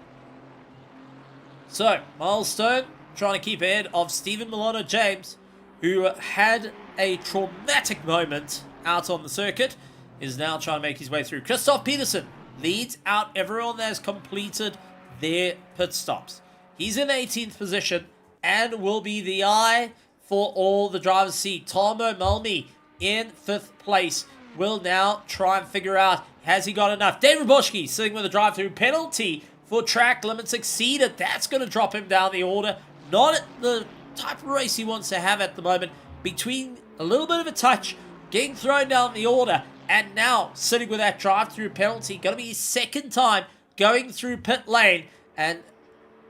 So, Milestone trying to keep ahead of Stephen Milano James, who had a traumatic moment out on the circuit, is now trying to make his way through. Christoph Peterson leads out everyone that has completed their pit stops. He's in 18th position and will be the eye for all the drivers see. Tomo Melmi in 5th place will now try and figure out, has he got enough? David Boschke sitting with a drive-through penalty for track limits exceeded. That's going to drop him down the order. Not the type of race he wants to have at the moment. Between a little bit of a touch, getting thrown down the order, And now, sitting with that drive-through penalty, going to be his second time going through pit lane. And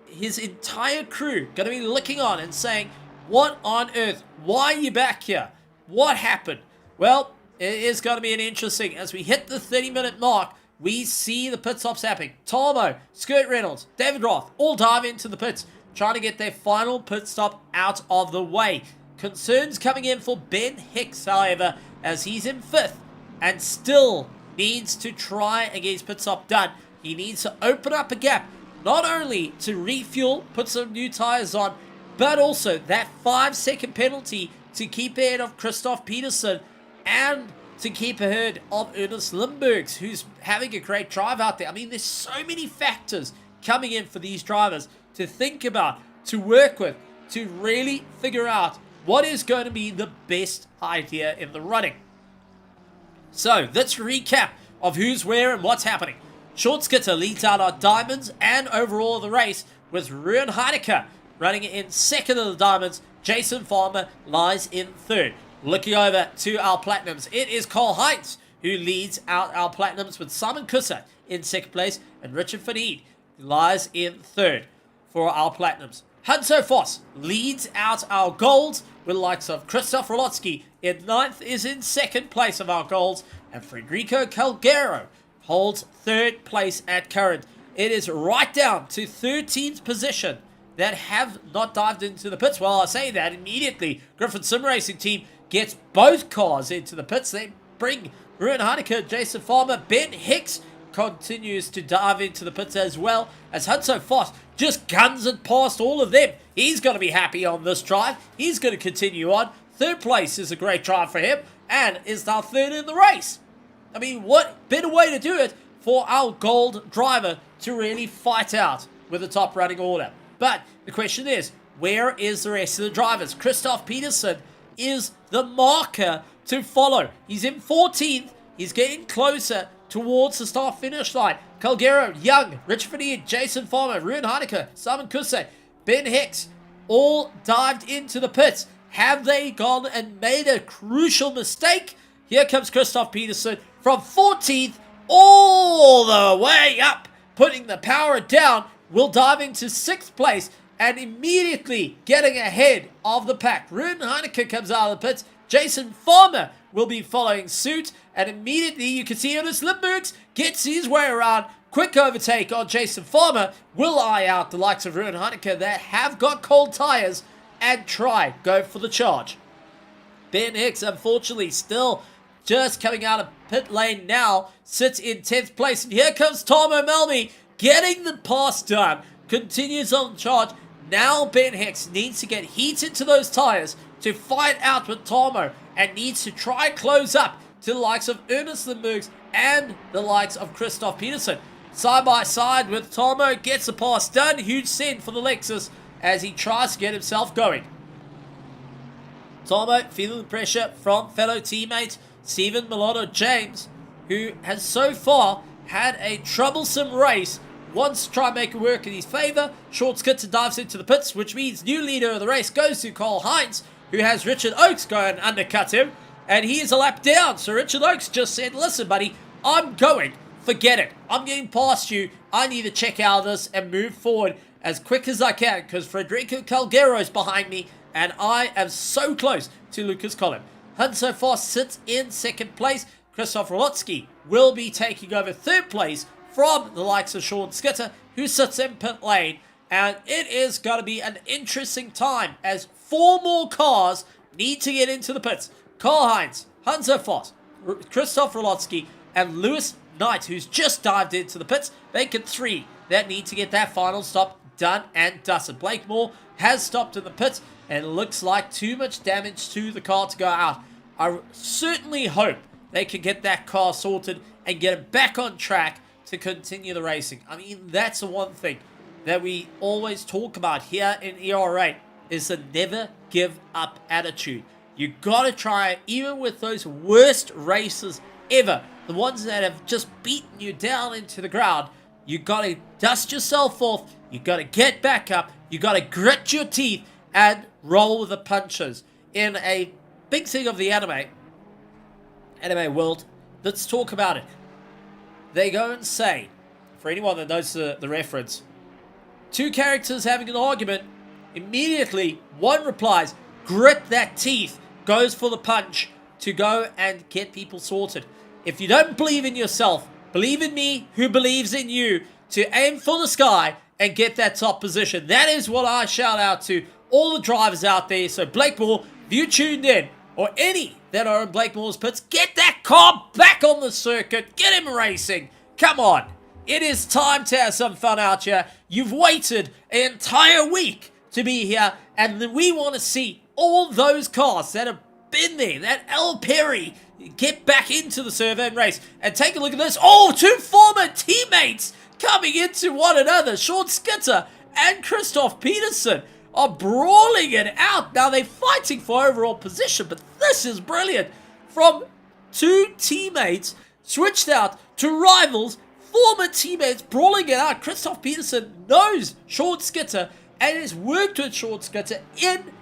his entire crew going to be looking on and saying, what on earth? Why are you back here? What happened? Well, it is going to be an interesting. As we hit the 30-minute mark, we see the pit stops happening. Tomo, Skurt Reynolds, David Roth, all dive into the pits, trying to get their final pit stop out of the way. Concerns coming in for Ben Hicks, however, as he's in 5th and still needs to try and get his pit stop done. He needs to open up a gap, not only to refuel, put some new tyres on, but also that 5-second penalty to keep ahead of Christoph Peterson and to keep ahead of Ernest Limburgs, who's having a great drive out there. I mean, there's so many factors coming in for these drivers to think about, to work with, to really figure out what is going to be the best idea in the running. So, let's recap of who's where and what's happening. Sean Skitter leads out our diamonds and overall of the race, with Ruan Heidecke running in 2nd of the diamonds. Jason Farmer lies in 3rd. Looking over to our platinums, it is Cole Heinz who leads out our platinums, with Simon Kussa in 2nd place and Richard Fadid lies in 3rd for our platinums. Hanso Voss leads out our golds, with the likes of Christoph Rolotsky in 9th, is in 2nd place of our golds, and Federico Calgero holds 3rd place at current. It is right down to 13th position that have not dived into the pits. Well, I say that immediately. Griffin Sim Racing Team gets both cars into the pits. They bring Ruan Heidecke, Jason Farmer, Ben Hicks continues to dive into the pits, as well as Hanso Voss just guns it past all of them. He's going to be happy on this drive. He's going to continue on. 3rd place is a great drive for him and is now 3rd in the race. I mean, what better way to do it for our gold driver to really fight out with the top running order? But the question is, where is the rest of the drivers? Christoph Peterson is the marker to follow. He's in 14th. He's getting closer towards the start-finish line. Calgero, Young, Richard Fadid, Jason Farmer, Ruan Heidecke, Simon Kusse, Ben Hicks, all dived into the pits. Have they gone and made a crucial mistake? Here comes Christoph Peterson from 14th all the way up, putting the power down. Will dive into 6th place and immediately getting ahead of the pack. Ruan Heidecke comes out of the pits. Jason Farmer will be following suit, and immediately you can see Ernest Limburgs gets his way around. Quick overtake on Jason Farmer will eye out the likes of Ruan Heidecke that have got cold tires and go for the charge. Ben Hicks, unfortunately, still just coming out of pit lane now, sits in 10th place, and here comes Tom O'Melmy getting the pass done, continues on charge. Now Ben Hicks needs to get heat into those tires to fight out with Tomo, and needs to try close up to the likes of Ernest Limburgs and the likes of Christoph Peterson. Side by side with Tomo, gets the pass done. Huge send for the Lexus as he tries to get himself going. Tomo feeling the pressure from fellow teammate Stephen Milano James, who has so far had a troublesome race. Wants to try and make it work in his favour. Short Skitter dives into the pits, which means new leader of the race goes to Cole Heinz, who has Richard Oakes go and undercut him, and he is a lap down. So Richard Oakes just said, listen buddy, I'm going, forget it, I'm getting past you, I need to check out of this and move forward as quick as I can, because Federico Calgero is behind me and I am so close to Lucas Collin. Hanso Voss sits in 2nd place. Christoph Rolotsky will be taking over 3rd place from the likes of Sean Skitter, who sits in pit lane. And it is going to be an interesting time as 4 more cars need to get into the pits. Karl Heinz, Hanso Voss, Christoph Rolotsky, and Lewis Knight, who's just dived into the pits, making 3 that need to get that final stop done and dusted. Blake Moore has stopped in the pits, and it looks like too much damage to the car to go out. I certainly hope they can get that car sorted and get it back on track to continue the racing. I mean, that's the one thing that we always talk about here in ERA, is the never give up attitude. You gotta try it, even with those worst races ever, the ones that have just beaten you down into the ground. You gotta dust yourself off, you gotta get back up, you gotta grit your teeth and roll with the punches. In a big thing of the anime world, Let's talk about it. They go and say, for anyone that knows the reference, two characters having an argument, immediately one replies, grit that teeth, goes for the punch to go and get people sorted. If you don't believe in yourself, believe in me who believes in you to aim for the sky and get that top position. That is what I shout out to all the drivers out there. So Blakemore, if you tuned in, or any that are in Blakemore's pits, get that car back on the circuit. Get him racing. Come on. It is time to have some fun out here. You've waited an entire week to be here, and we want to see all those cars that have been there, that Al Perry, get back into the servo and race. And take a look at this. Oh, two former teammates coming into one another. Sean Skitter and Christoph Peterson are brawling it out. Now they're fighting for overall position, but this is brilliant. From two teammates switched out to rivals, former teammates brawling it out. Christoph Peterson knows Sean Skitter and has worked with Sean Skitter in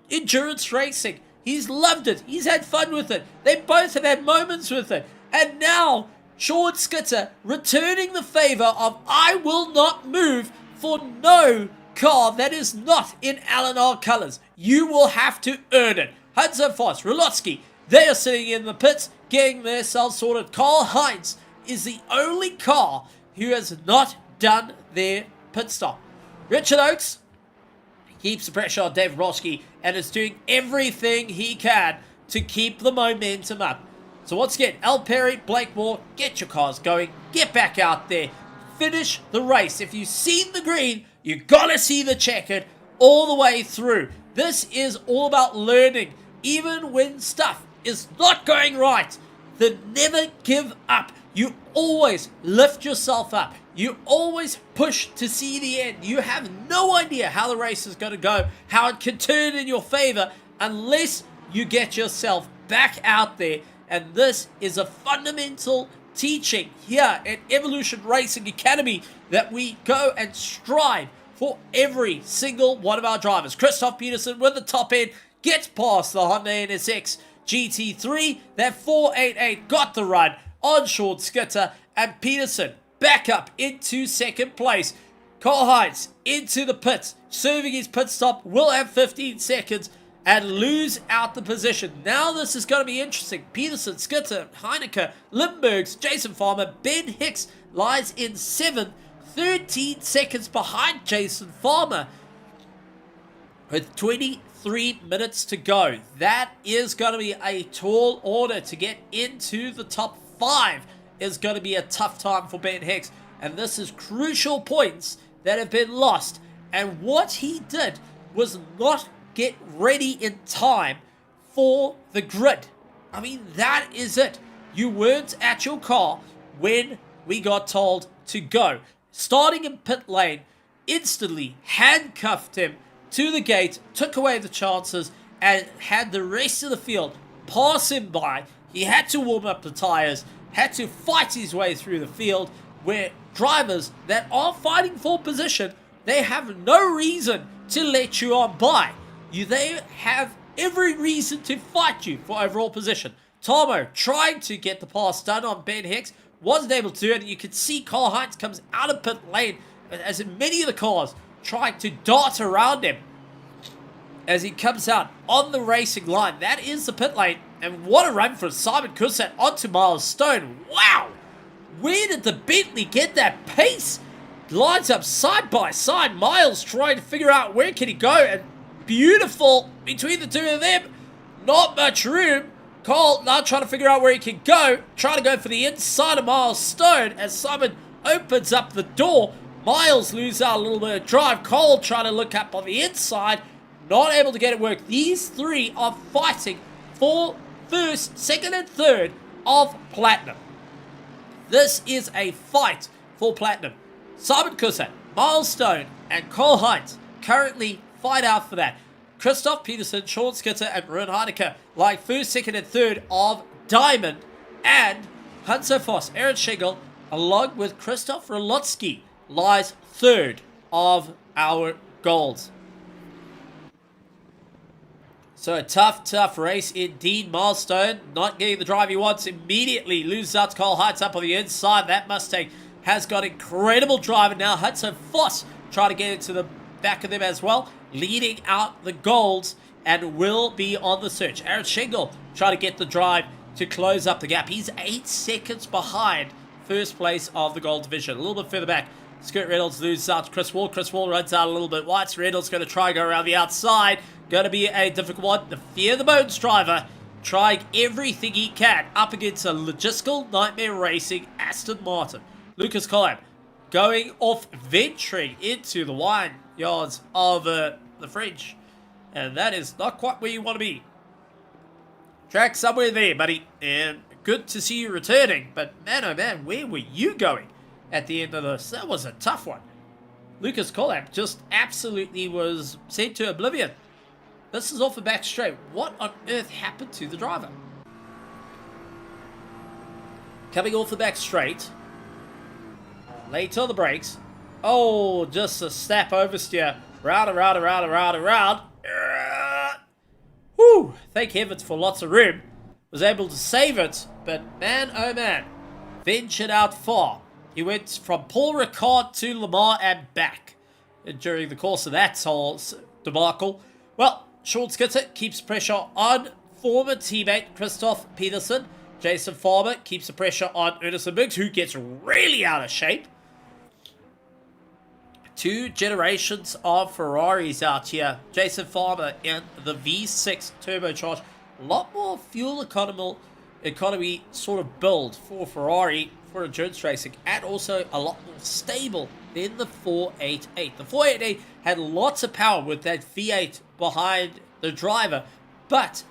endurance racing. He's loved it. He's had fun with it. They both have had moments with it. And now Sean Skitter returning the favor of I will not move for no car that is not in L&R colors. You will have to earn it. Hudson Foss, Rolotsky, they are sitting in the pits getting themselves sorted. Carl Heinz is the only car who has not done their pit stop. Richard Oakes keeps the pressure on Dave Roski and is doing everything he can to keep the momentum up. So once again, Al Perry, Blakemore, get your cars going. Get back out there. Finish the race. If you've seen the green, you gotta see the checkered all the way through. This is all about learning. Even when stuff is not going right, then never give up. You always lift yourself up. You always push to see the end. You have no idea how the race is going to go, how it can turn in your favor, unless you get yourself back out there. And this is a fundamental teaching here at Evolution Racing Academy that we go and strive for every single one of our drivers. Christoph Peterson with the top end gets past the Honda NSX GT3. That 488 got the run on Sean Skitter, and Peterson back up into second place. Carl Heinz into the pits, serving his pit stop, will have 15 seconds and lose out the position. Now this is going to be interesting. Peterson, Skitter, Heineke, Limburgs, Jason Farmer, Ben Hicks lies in 7th, 13 seconds behind Jason Farmer with 23 minutes to go. That is going to be a tall order to get into the top 5. Is going to be a tough time for Ben Hicks, and this is crucial points that have been lost. And what he did was not get ready in time for the grid. I mean, that is it. You weren't at your car when we got told to go. Starting in pit lane, instantly handcuffed him to the gate, took away the chances, and had the rest of the field pass him by. He had to warm up the tires, had to fight his way through the field, where drivers that are fighting for position, they have no reason to let you on by. They have every reason to fight you for overall position. Tomo trying to get the pass done on Ben Hicks, wasn't able to do it. You can see Carl Heinz comes out of pit lane, as in many of the cars trying to dart around him as he comes out on the racing line. That is the pit lane. And what a run for Simon Kusat onto Miles Stone. Wow! Where did the Bentley get that pace? Lines up side by side. Miles trying to figure out where can he go. And beautiful between the two of them. Not much room. Cole now trying to figure out where he can go. Trying to go for the inside of Miles Stone as Simon opens up the door. Miles loses out a little bit of drive. Cole trying to look up on the inside. Not able to get it work. These three are fighting for first, second, and third of Platinum. This is a fight for Platinum. Simon Kusat, Miles Stone, and Cole Heinz currently fight out for that. Christoph Peterson, Sean Skitter, and Ruben Heineke like first, second, and third of Diamond. And Hanso Foss, Aaron Schengel, along with Christoph Rolotsky, lies third of our golds. So a tough race indeed. Milestone not getting the drive he wants immediately. Loses out to Cole Heights up on the inside. That Mustang has got incredible drive. And now Hudson Foss trying to get into the back of them as well. Leading out the golds and will be on the search. Aaron Shingle trying to get the drive to close up the gap. He's 8 seconds behind first place of the gold division. A little bit further back. Scott Reynolds loses out to Chris Wall. Chris Wall runs out a little bit wide. Reynolds going to try and go around the outside. Going to be a difficult one. The Fear the Bones driver trying everything he can up against a logistical nightmare racing Aston Martin. Lucas Collab going off, venturing into the wine yards of the French. And that is not quite where you want to be. Track somewhere there, buddy. And good to see you returning. But man, oh man, where were you going at the end of this? That was a tough one. Lucas Collab just absolutely was sent to oblivion. This is off the back straight. What on earth happened to the driver? Coming off the back straight. Late on the brakes. Oh, just a snap oversteer. Round and round and round and round and round. Whew. Thank heavens for lots of room. Was able to save it. But man, oh man. Ventured out far. He went from Paul Ricard to Lamar and back. During the course of that whole debacle. Well, Sean Skitter keeps pressure on former teammate Christoph Peterson. Jason Farmer keeps the pressure on Ernest Biggs, who gets really out of shape. 2 generations of Ferraris out here. Jason Farmer in the V6 turbocharged. A lot more fuel economy sort of build for Ferrari for endurance racing, and also a lot more stable than the 488. The 488 had lots of power with that V8 behind the driver, but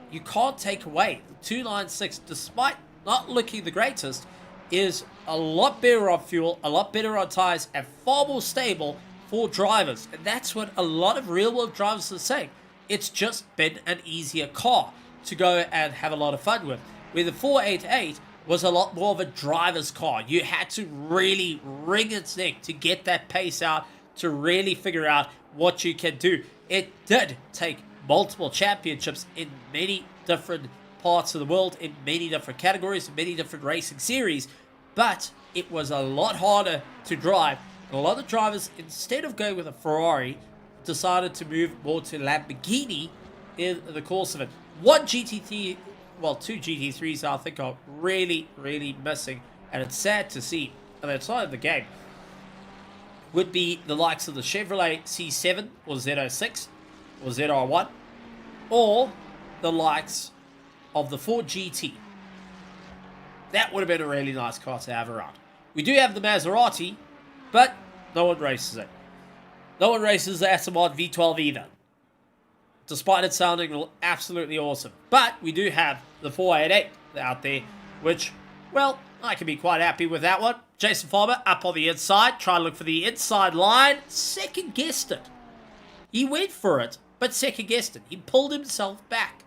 you can't take away the 296, despite not looking the greatest, is a lot better on fuel, a lot better on tires, and far more stable for drivers. And that's what a lot of real-world drivers are saying. It's just been an easier car to go and have a lot of fun with. Where the 488 was a lot more of a driver's car. You had to really wring its neck to get that pace out, to really figure out what you can do. It did take multiple championships in many different parts of the world, in many different categories, in many different racing series, but it was a lot harder to drive. And a lot of drivers, instead of going with a Ferrari, decided to move more to Lamborghini in the course of it. One GT3, well, 2 GT3s I think are really, really missing, and it's sad to see. And outside of the game would be the likes of the Chevrolet C7 or Z06 or ZR1, or the likes of the Ford GT. That would have been a really nice car to have around. We do have the Maserati, but no one races it. No one races the Aston Martin V12 either, despite it sounding absolutely awesome. But we do have the 488 out there, which, well, I can be quite happy with that one. Jason Farmer up on the inside, try to look for the inside line, second-guessed it. He went for it, but second-guessed it. He pulled himself back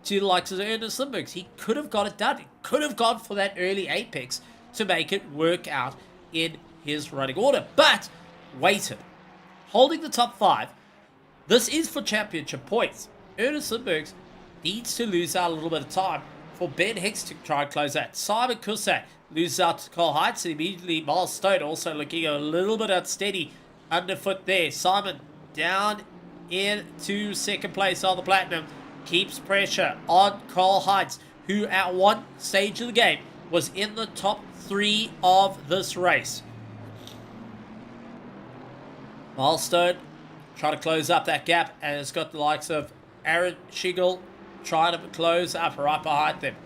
to the likes of Ernest Lindberghs. He could have got it done. He could have gone for that early apex to make it work out in his running order, but waited. Holding the top 5. This is for championship points. Ernest Lindberghs needs to lose out a little bit of time for Ben Hicks to try and close that. Simon Cusack loses out to Cole Heights, and immediately Miles Stone also looking a little bit unsteady underfoot there. Simon down into second place on the Platinum. Keeps pressure on Cole Heights, who at one stage of the game was in the top 3 of this race. Milestone trying to close up that gap, and it's got the likes of Aaron Shingle trying to close up right behind them.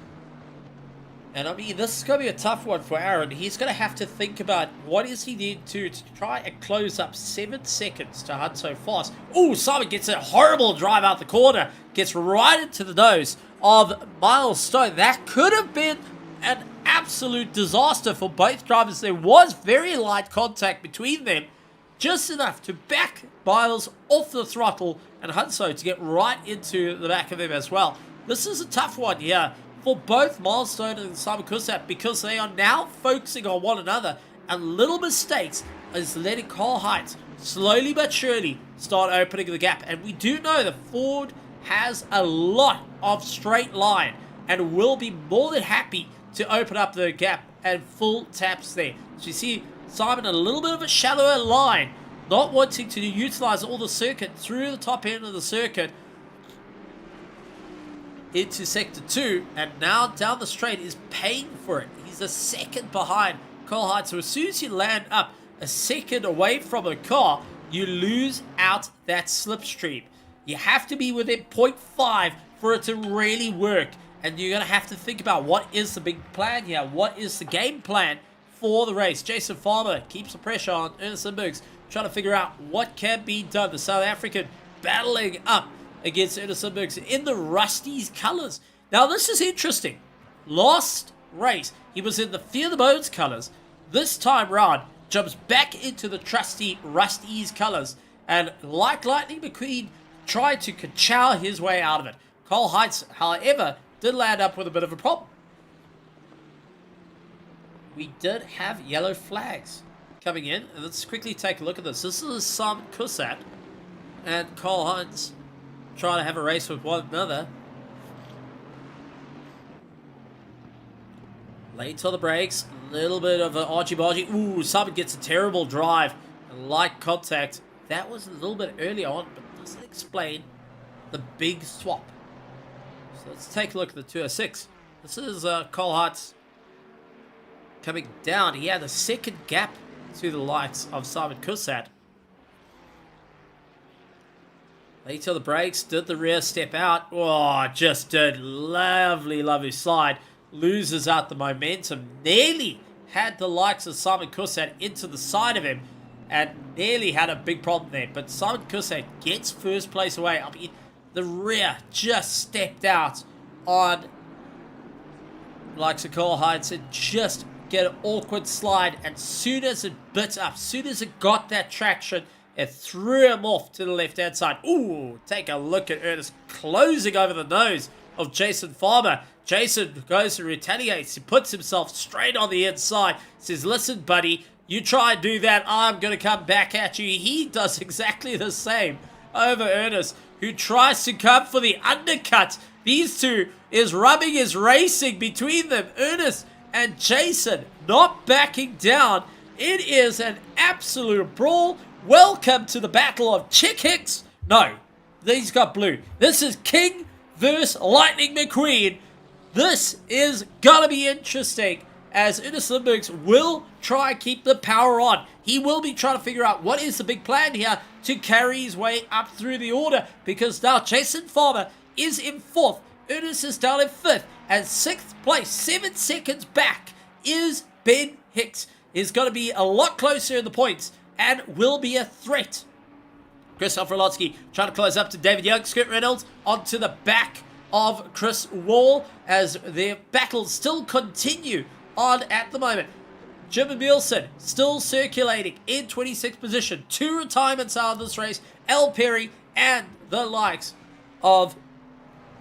And I mean, this is going to be a tough one for Aaron. He's going to have to think about what does he need to try and close up 7 seconds to hunt so fast. Oh, Simon gets a horrible drive out the corner. Gets right into the nose of Miles Stone. That could have been an absolute disaster for both drivers. There was very light contact between them. Just enough to back Miles off the throttle and Hunso to get right into the back of him as well. This is a tough one here for both Milestone and Simon Cusack, because they are now focusing on one another, and little mistakes is letting Cole Heights slowly but surely start opening the gap. And we do know that Ford has a lot of straight line and will be more than happy to open up the gap and full taps there. So you see Simon a little bit of a shallower line, not wanting to utilize all the circuit through the top end of the circuit into sector 2, and now down the straight is paying for it. He's a second behind Cole Heights. So as soon as you land up a second away from a car, you lose out that slipstream. You have to be within 0.5 for it to really work. And you're going to have to think about what is the big plan here. What is the game plan for the race? Jason Farmer keeps the pressure on Ernest Lindbergh's, trying to figure out what can be done. The South African battling up against Ernest Lindbergh's in the Rusty's colours. Now this is interesting. Last race, he was in the Fear the Bones colours. This time round, jumps back into the trusty Rusty's colours. And like Lightning McQueen, tried to ka-chow his way out of it. Cole Heights, however, did land up with a bit of a problem. We did have yellow flags coming in. And let's quickly take a look at this. This is Simon Kusat and Cole Heights trying to have a race with one another. Late on the brakes. A little bit of an argy-bargy. Ooh, Simon gets a terrible drive. And light contact. That was a little bit early on, but doesn't explain the big swap. So let's take a look at the 206. This is Cole Heights coming down. He had a second gap to the likes of Simon Kusat. Late on the brakes, did the rear step out. Oh, just did. Lovely, lovely slide. Loses out the momentum. Nearly had the likes of Simon Kusat into the side of him and nearly had a big problem there. But Simon Kusat gets first place away. I mean, the rear just stepped out on likes of Cole Heights and just get an awkward slide. And soon as it bit up, soon as it got that traction, it threw him off to the left-hand side. Ooh, take a look at Ernest closing over the nose of Jason Farmer. Jason goes and retaliates. He puts himself straight on the inside. Says, listen, buddy, you try and do that, I'm going to come back at you. He does exactly the same over Ernest, who tries to come for the undercut. These two is rubbing his racing between them. Ernest and Jason not backing down. It is an absolute brawl. Welcome to the battle of Chick Hicks. No, he's got blue. This is King versus Lightning McQueen. This is gonna be interesting, as Ernest Lindbergh's will try and keep the power on. He will be trying to figure out what is the big plan here to carry his way up through the order, because now Jason Farmer is in 4th, Ernest is down in 5th, and 6th place, 7 seconds back, is Ben Hicks. Is going to be a lot closer in the points and will be a threat. Christoph Rolotsky trying to close up to David Young. Scott Reynolds onto the back of Chris Wall as their battles still continue on at the moment. Jim Emilson still circulating in 26th position. 2 retirements out of this race. Al Perry and the likes of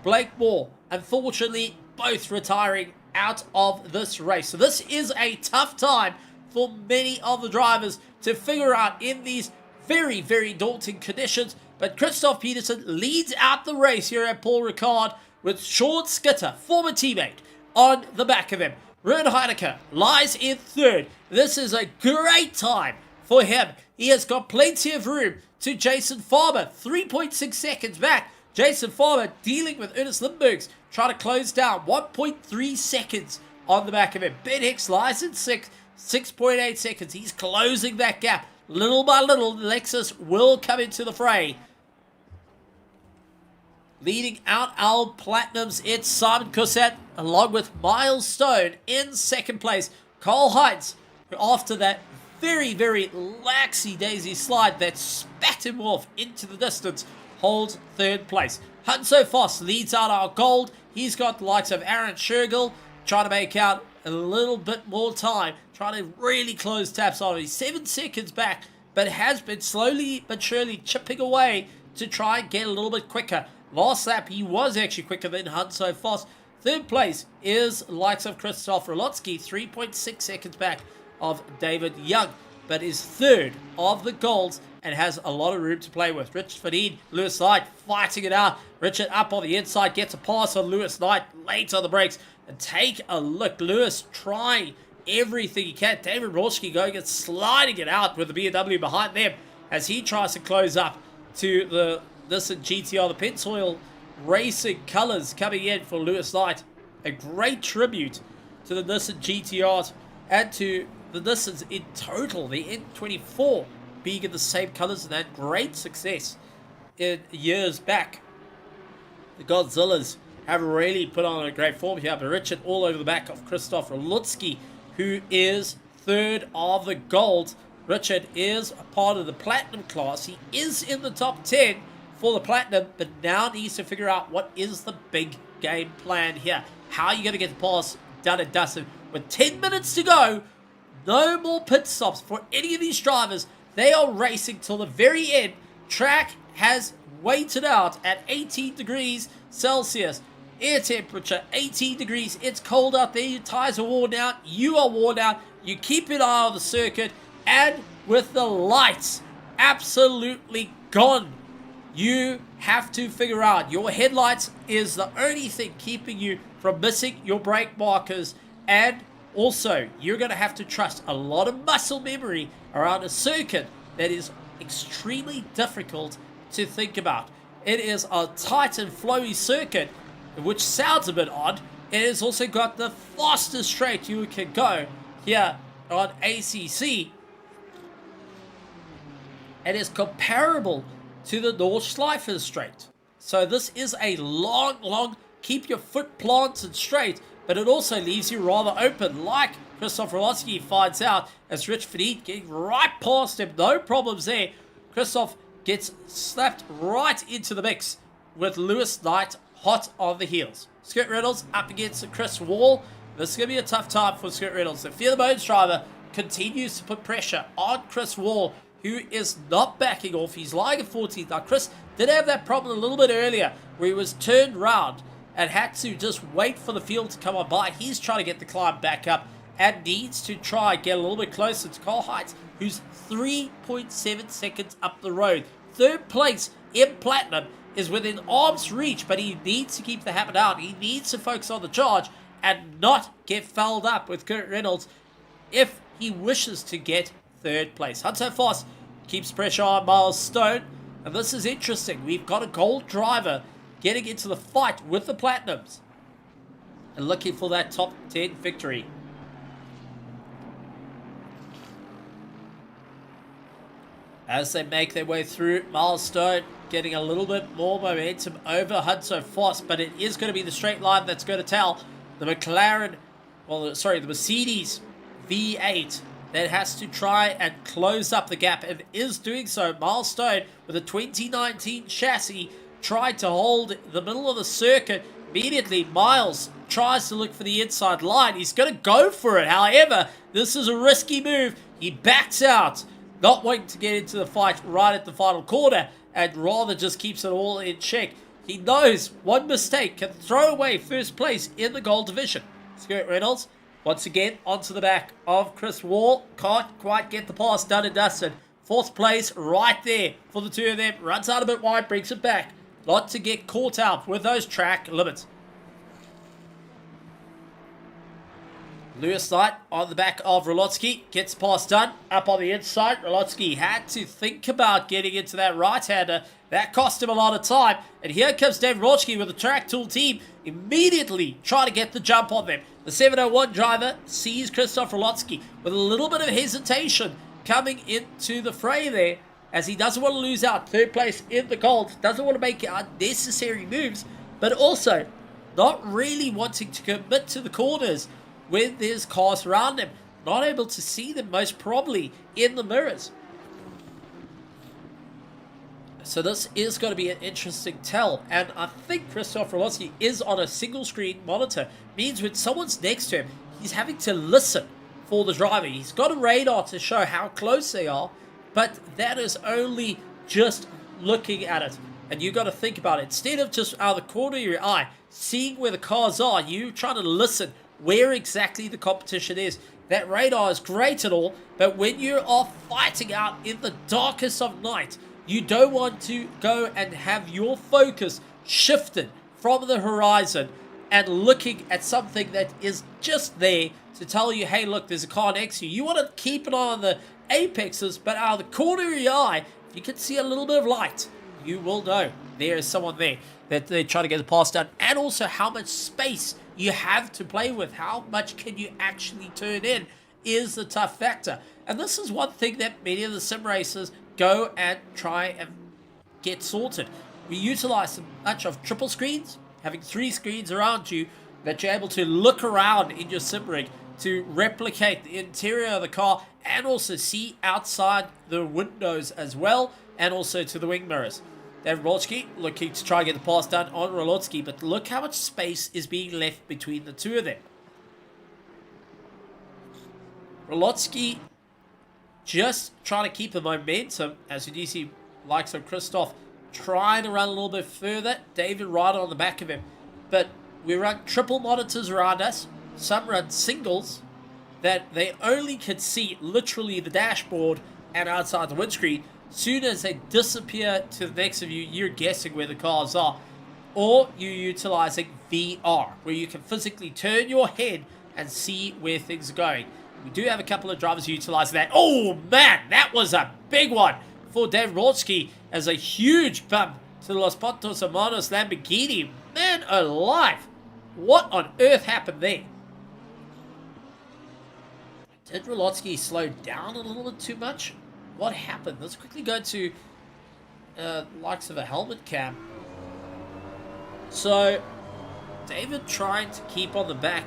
Blake Moore, unfortunately, both retiring out of this race. So this is a tough time for many of the drivers to figure out in these very, very daunting conditions. But Christoph Peterson leads out the race here at Paul Ricard with Sean Skitter, former teammate, on the back of him. Ruben Heinecker lies in 3rd. This is a great time for him. He has got plenty of room to Jason Farmer, 3.6 seconds back. Jason Farmer dealing with Ernest Lindbergh's, trying to close down 1.3 seconds on the back of him. Ben Hicks lies in 6th, 6.8 seconds. He's closing that gap. Little by little, Lexus will come into the fray. Leading out our Platinums, it's Simon Kusat, along with Miles Stone in 2nd place. Cole Heights, who after that very, very laxy-daisy slide that spat him off into the distance, holds 3rd place. Hunso Foss leads out our gold. He's got the likes of Aaron Shergill trying to make out a little bit more time, trying to really close taps on it. He's 7 seconds back, but has been slowly but surely chipping away to try and get a little bit quicker. Last lap, he was actually quicker than Hunso Foss. 3rd place is likes of Christoph Rolotsky, 3.6 seconds back of David Young. but is third of the golds and has a lot of room to play with. Richard Lewis Knight fighting it out. Richard up on the inside, gets a pass on Lewis Knight late on the brakes. And take a look. Lewis trying everything he can. David Roschke going and sliding it out with the BMW behind them as he tries to close up to the Nissan GTR. The Pensoil Racing colours coming in for Lewis Knight. A great tribute to the Nissan GTRs and to the Nissans in total. The N24 being in the same colours and had great success in years back. The Godzillas have really put on a great form here, but Richard all over the back of Krzysztof Rolutsky, who is third of the gold. Richard is a part of the platinum class. He is in the top 10 for the platinum, but now needs to figure out what is the big game plan here. How are you going to get the pass done and dusted? With 10 minutes to go, no more pit stops for any of these drivers. They are racing till the very end. Track has waited out at 18 degrees Celsius. Air temperature 18 degrees. It's cold out there. Your tires are worn out. You are worn out. You keep an eye on the circuit, and with the lights absolutely gone, you have to figure out your headlights is the only thing keeping you from missing your brake markers, and also you're going to have to trust a lot of muscle memory around a circuit that is extremely difficult to think about. It is a tight and flowy circuit, which sounds a bit odd. It has also got the fastest straight you can go here on ACC. It is comparable to the Nordschleife straight. So this is a long, keep your foot planted straight, but it also leaves you rather open, like Krzysztof Rolutsky finds out as Rich Fedid getting right past him. No problems there. Krzysztof gets slapped right into the mix with Lewis Knight hot on the heels. Scott Reynolds up against Chris Wall. This is going to be a tough time for Scott Reynolds. The Fear the Bones driver continues to put pressure on Chris Wall, who is not backing off. He's lying at 14th. Now, Chris did have that problem a little bit earlier where he was turned round and had to just wait for the field to come on by. He's trying to get the climb back up and needs to try and get a little bit closer to Carl Heitz, who's 3.7 seconds up the road. Third place in Platinum is within arm's reach, but he needs to keep the habit out. He needs to focus on the charge and not get fouled up with Kurt Reynolds if he wishes to get third place. Hunter Foss keeps pressure on Miles Stone, and this is interesting. We've got a gold driver getting into the fight with the Platinums and looking for that top 10 victory. As they make their way through, Miles Stone getting a little bit more momentum over Hunter Foss, but it is going to be the straight line that's going to tell. The the Mercedes V8 that has to try and close up the gap, and is doing so. Miles Stone with a 2019 chassis tried to hold the middle of the circuit. Immediately, Miles tries to look for the inside line. He's going to go for it. However, this is a risky move. He backs out, not wanting to get into the fight right at the final corner, and rather just keeps it all in check. He knows one mistake can throw away first place in the gold division. Scott Reynolds, once again, onto the back of Chris Wall. Can't quite get the pass done and dusted. Fourth place right there for the two of them. Runs out a bit wide, brings it back. Not to get caught out with those track limits. Lewis Knight on the back of Rolutsky. Gets pass done. Up on the inside. Rolutsky had to think about getting into that right-hander. That cost him a lot of time. And here comes Dave Rochke with the Track Tool team. Immediately trying to get the jump on them. The 701 driver sees Krzysztof Rolutsky with a little bit of hesitation coming into the fray there, as he doesn't want to lose out. Third place in the gold. Doesn't want to make unnecessary moves, but also not really wanting to commit to the corners when there's cars around him. Not able to see them, most probably in the mirrors. So this is going to be an interesting tell. And I think Krzysztof Rolutsky is on a single screen monitor. Means when someone's next to him, he's having to listen for the driver. He's got a radar to show how close they are, but that is only just looking at it. And you got to think about it. Instead of just out of the corner of your eye, seeing where the cars are, you trying to listen where exactly the competition is. that radar is great and all, but when you are fighting out in the darkest of night, you don't want to go and have your focus shifted from the horizon and looking at something that is just there to tell you, hey, look, there's a car next to you. You want to keep an eye on the apexes, but out of the corner of your eye, if you can see a little bit of light, you will know there is someone there that they're trying to get the pass done, and also how much space you have to play with. How much can you actually turn in is the tough factor. And this is one thing that many of the sim racers go and try and get sorted. We utilize much of triple screens, having 3 screens around you that you're able to look around in your sim rig to replicate the interior of the car and also see outside the windows as well, and also to the wing mirrors. David Rolotsky looking to try and get the pass done on Rolotsky, but look how much space is being left between the two of them. Rolotsky just trying to keep the momentum, as you do see likes of Christoph trying to run a little bit further. David right on the back of him. But we run triple monitors around us. Some run singles that they only can see literally the dashboard and outside the windscreen. Soon as they disappear to the next of you, you're guessing where the cars are. Or you're utilizing VR, where you can physically turn your head and see where things are going. We do have a couple of drivers utilizing that. Oh man, that was a big one for David Rolotsky, as a huge bump to the Los Pontos Hermanos Lamborghini. Man alive, what on earth happened there? Did Rolotsky slow down a little bit too much? What happened? Let's quickly go to likes of a helmet cam. So, David trying to keep on the back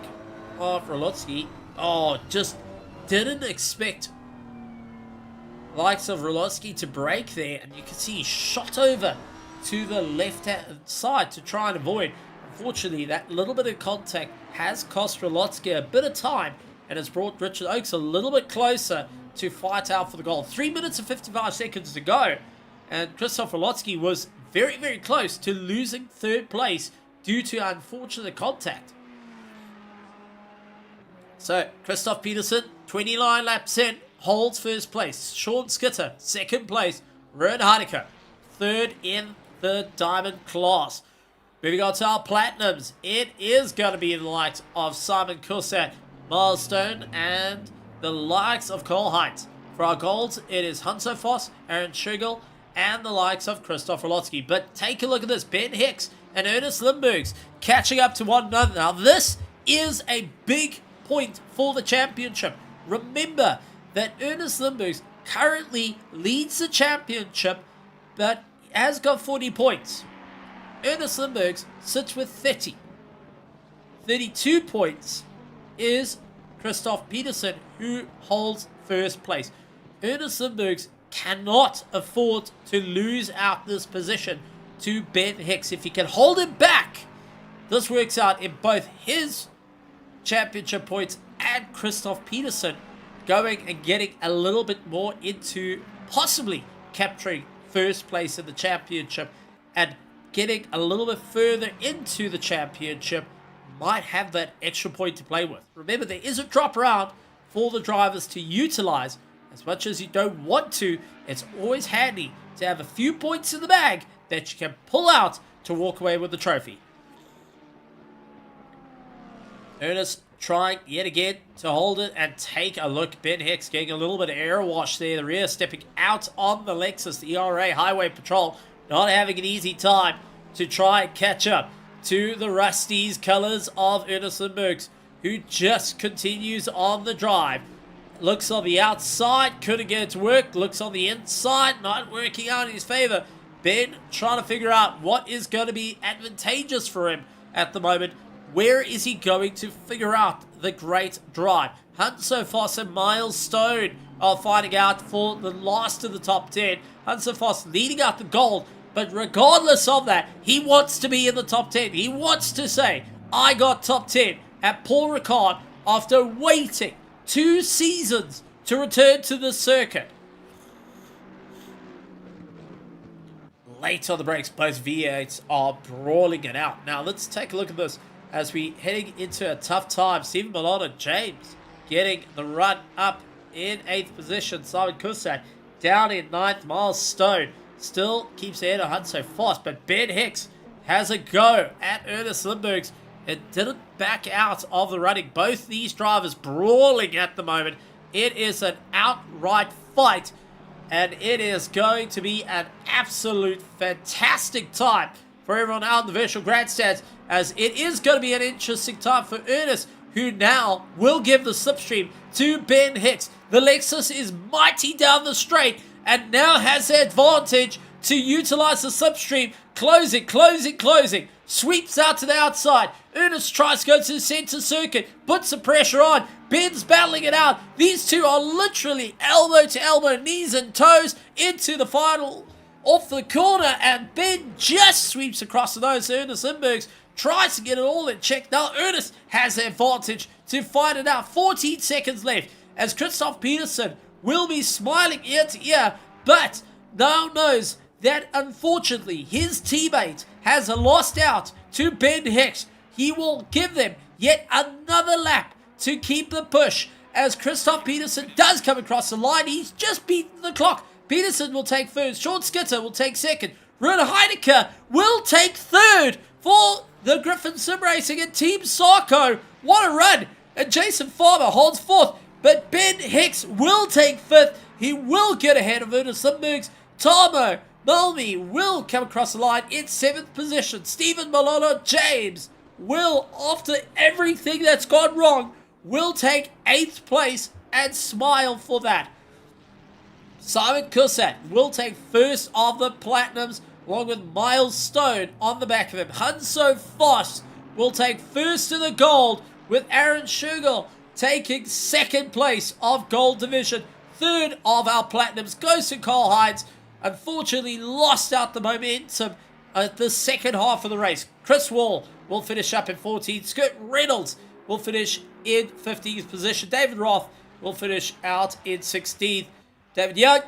of Rolotsky. Oh, just didn't expect likes of Rolotsky to break there, and you can see he shot over to the left-hand side to try and avoid. Unfortunately, that little bit of contact has cost Rolotsky a bit of time and has brought Richard Oakes a little bit closer to fight out for the goal. 3 minutes and 55 seconds to go, and Christoph Rolotsky was very, very close to losing third place due to unfortunate contact. So, Christoph Peterson, 29 laps in, holds first place. Sean Skitter, second place. Rern Heidecke, third in the Diamond class. Moving on to our Platinums, it is going to be the likes of Simon Kursat, Milestone, and the likes of Cole Heinz. For our Golds, it is Hanso Foss, Aaron Schugel, and the likes of Christoph Rolotsky. But take a look at this, Ben Hicks and Ernest Limburgs catching up to one another. Now, this is a big point for the championship. Remember that Ernest Limburgs currently leads the championship, but has got 40 points. Ernest Limburgs sits with 30. 32 points is Christoph Peterson, who holds first place. Ernest Limburgs cannot afford to lose out this position to Ben Hicks. If he can hold him back, this works out in both his championship points and Christoph Peterson going and getting a little bit more into possibly capturing first place in the championship, and getting a little bit further into the championship might have that extra point to play with. Remember, there is a drop round for the drivers to utilize. As much as you don't want to, it's always handy to have a few points in the bag that you can pull out to walk away with the trophy. Ernest trying yet again to hold it and take a look. Ben Hicks getting a little bit of air wash there. The rear stepping out on the Lexus. The ERA Highway Patrol not having an easy time to try and catch up to the Rusty's colors of Ernest Limburgs, who just continues on the drive. Looks on the outside, couldn't get it to work. Looks on the inside, not working out in his favor. Ben trying to figure out what is going to be advantageous for him at the moment. Where is he going to figure out the great drive? Hanso Foss and Miles Stone are fighting out for the last of the top 10. Hanso Foss leading out the gold, but regardless of that, he wants to be in the top 10. He wants to say, I got top 10 at Paul Ricard after waiting 2 seasons to return to the circuit. Late on the brakes, both V8s are brawling it out. Now let's take a look at this as we heading into a tough time. Stephen Milano, James getting the run up in 8th position. Simon Kusat down in 9th. Miles Stone still keeps ahead of Hunt so fast, but Ben Hicks has a go at Ernest Lindbergh's. It didn't back out of the running. Both these drivers brawling at the moment. It is an outright fight, and it is going to be an absolute fantastic time for everyone out in the virtual grandstands, as it is going to be an interesting time for Ernest, who now will give the slipstream to Ben Hicks. The Lexus is mighty down the straight and now has the advantage to utilize the slipstream. Closing. Sweeps out to the outside. Ernest tries to go to the center circuit. Puts the pressure on. Ben's battling it out. These two are literally elbow to elbow, knees and toes into the final off the corner. And Ben just sweeps across the nose. Ernest Lindbergh's tries to get it all in check. Now Ernest has the advantage to fight it out. 14 seconds left as Christoph Peterson will be smiling ear to ear, but now knows that unfortunately his teammate has lost out to Ben Hicks. He will give them yet another lap to keep the push as Christoph Peterson does come across the line. He's just beaten the clock. Peterson will take first. Sean Skitter will take second. Ruud Heinecker will take third for the Griffin Sim Racing and Team Sarko. What a run! And Jason Farmer holds fourth, but Ben Hicks will take fifth. He will get ahead of Ernest Lindbergh's. Tamo Malmi will come across the line in 7th position. Stephen Malolo James will, after everything that's gone wrong, will take 8th place and smile for that. Simon Kusat will take first of the Platinums, along with Miles Stone on the back of him. Hanso Foss will take first to the gold, with Aaron Schugel taking 2nd place of gold division. 3rd of our Platinums goes to Cole Hines. Unfortunately lost out the momentum at the second half of the race. Chris Wall will finish up in 14th. Scott Reynolds will finish in 15th position. David Roth will finish out in 16th. David Young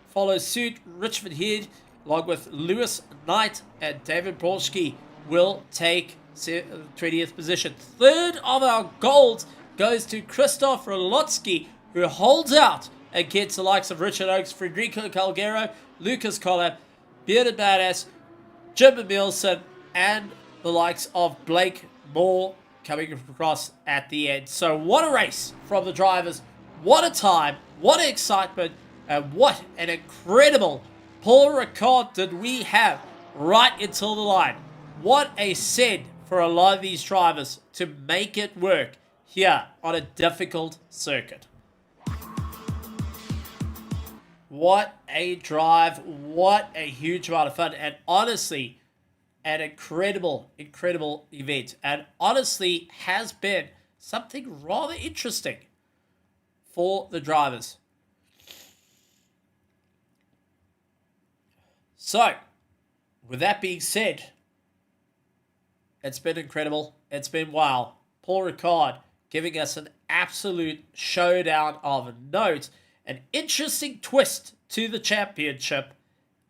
follows suit. Richmond Head, along with Lewis Knight and David Borski, will take 20th position. 3rd of our golds goes to Christoph Rolotsky, who holds out against the likes of Richard Oakes, Federico Calgero, Lucas Collab, Bearded Badass, Jim Emilson, and the likes of Blake Moore coming across at the end. So what a race from the drivers. What a time. What an excitement. And what an incredible Paul Ricard did we have right until the line. What a send for a lot of these drivers to make it work here on a difficult circuit. What a drive. What a huge amount of fun. And honestly, an incredible event. And honestly has been something rather interesting for the drivers. So, with that being said, it's been incredible. It's been wow. Paul Ricard giving us an absolute showdown of note. An interesting twist to the championship,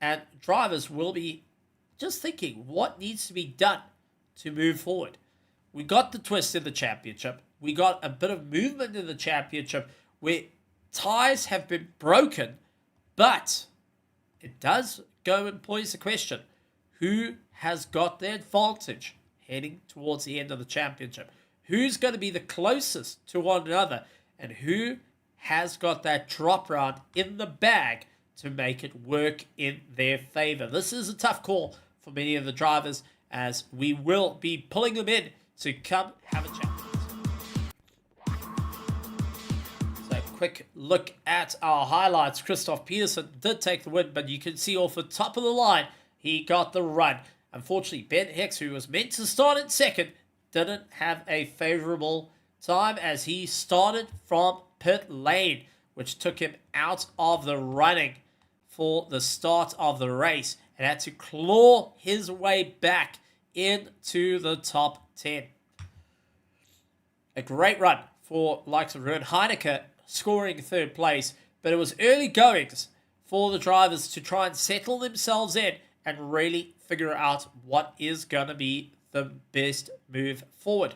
and drivers will be just thinking what needs to be done to move forward. We got the twist in the championship. We got a bit of movement in the championship where ties have been broken, but it does go and pose the question, who has got the advantage heading towards the end of the championship? Who's going to be the closest to one another, and who has got that drop round in the bag to make it work in their favor? This is a tough call for many of the drivers, as we will be pulling them in to come have a chat. So quick look at our highlights. Christoph Peterson did take the win, but you can see off the top of the line, he got the run. Unfortunately, Ben Hicks, who was meant to start in second, didn't have a favorable time as he started from pit lane, which took him out of the running for the start of the race and had to claw his way back into the top 10. A great run for likes of Ruud Heinecker, scoring 3rd place, but it was early goings for the drivers to try and settle themselves in and really figure out what is going to be the best move forward.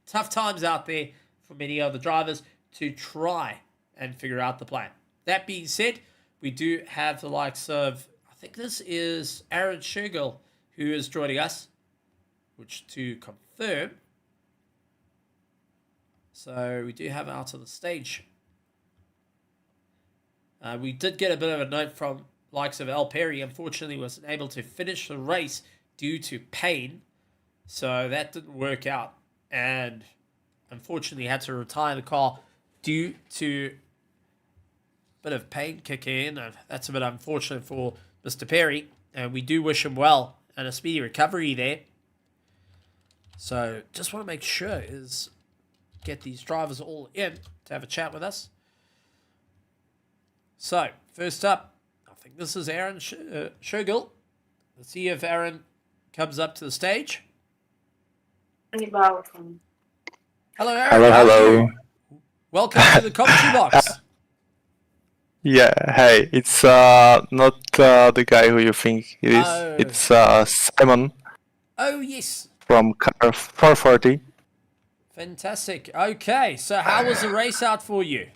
Tough times out there for many of the drivers. to try and figure out the plan. That being said, we do have the likes of, I think this is Aaron Shergill who is joining us, which to confirm. So we do have out on the stage. We did get a bit of a note from likes of Al Perry. Unfortunately, wasn't able to finish the race due to pain. So that didn't work out. And unfortunately had to retire the car due to a bit of pain kicking in. That's a bit unfortunate for Mr. Perry. And we do wish him well and a speedy recovery there. So just want to make sure is get these drivers all in to have a chat with us. So first up, I think this is Aaron Shergill. Let's see if Aaron comes up to the stage. Hello, Aaron. Hello. Welcome to the commentary box. Yeah, hey, it's not the guy who you think it is. Oh. It's Simon Oh, yes. from Car 440. Fantastic. Okay, so how was the race out for you?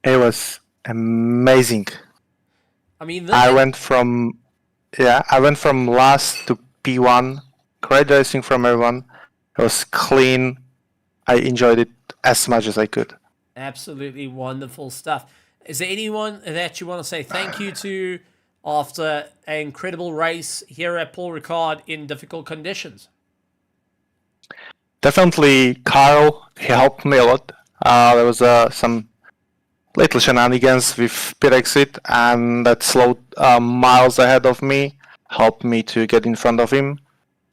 It was amazing. I mean, I went from last to P1. Great racing from everyone. It was clean. I enjoyed it as much as I could. Absolutely wonderful stuff. Is there anyone that you want to say thank you to after an incredible race here at Paul Ricard in difficult conditions? Definitely Carl, he helped me a lot. There was some little shenanigans with pit exit, and that slowed miles ahead of me, helped me to get in front of him.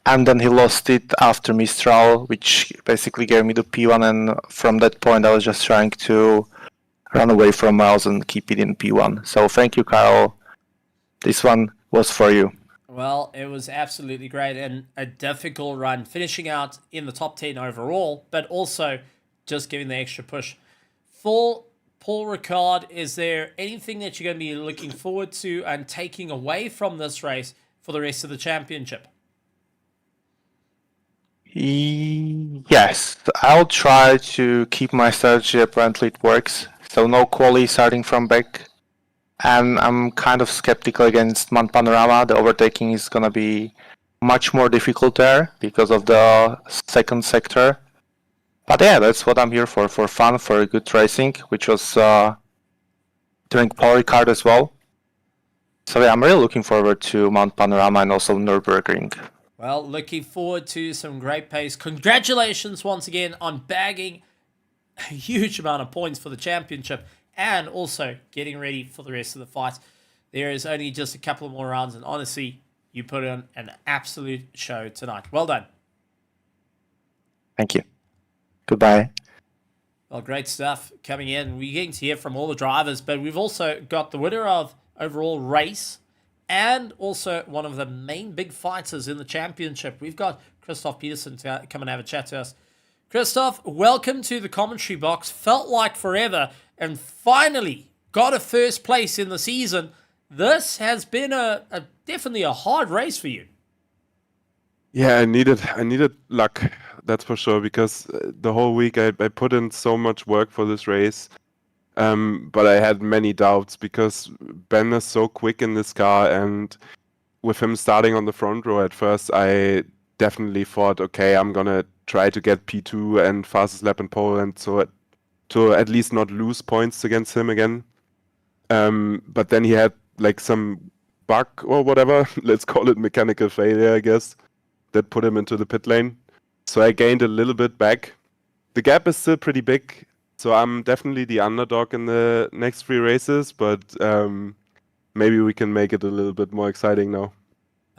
And then he lost it after Mistral, which basically gave me the P1, and from that point I was just trying to run away from Miles and keep it in P1. So thank you, Carl. This one was for you. Well, it was absolutely great and a difficult run, finishing out in the top 10 overall, but also just giving the extra push. For Paul Ricard, is there anything that you're going to be looking forward to and taking away from this race for the rest of the championship? Yes, I'll try to keep my strategy. Apparently it works. So no quali starting from back. And I'm kind of skeptical against Mount Panorama. The overtaking is going to be much more difficult there because of the second sector. But yeah, that's what I'm here for fun, for good racing, which was during Paul Ricard as well. So yeah, I'm really looking forward to Mount Panorama and also Nürburgring. Well, looking forward to some great pace. Congratulations once again on bagging a huge amount of points for the championship and also getting ready for the rest of the fight. There is only just a couple of more rounds, and honestly, you put on an absolute show tonight. Well done. Thank you. Goodbye. Well, great stuff coming in. We're getting to hear from all the drivers, but we've also got the winner of overall race and also one of the main big fighters in the championship. We've got Christoph Peterson to come and have a chat to us. Christoph, welcome to the commentary box. Felt like forever and finally got a first place in the season. This has been definitely a hard race for you. Yeah, I needed luck, that's for sure, because the whole week I put in so much work for this race. But I had many doubts because Ben is so quick in this car, and with him starting on the front row at first, I definitely thought, okay, I'm gonna try to get P2 and fastest lap in Poland, so to at least not lose points against him again. But then he had like some bug or whatever, let's call it mechanical failure, I guess, that put him into the pit lane. So I gained a little bit back. The gap is still pretty big. So I'm definitely the underdog in the next 3 races, but maybe we can make it a little bit more exciting now.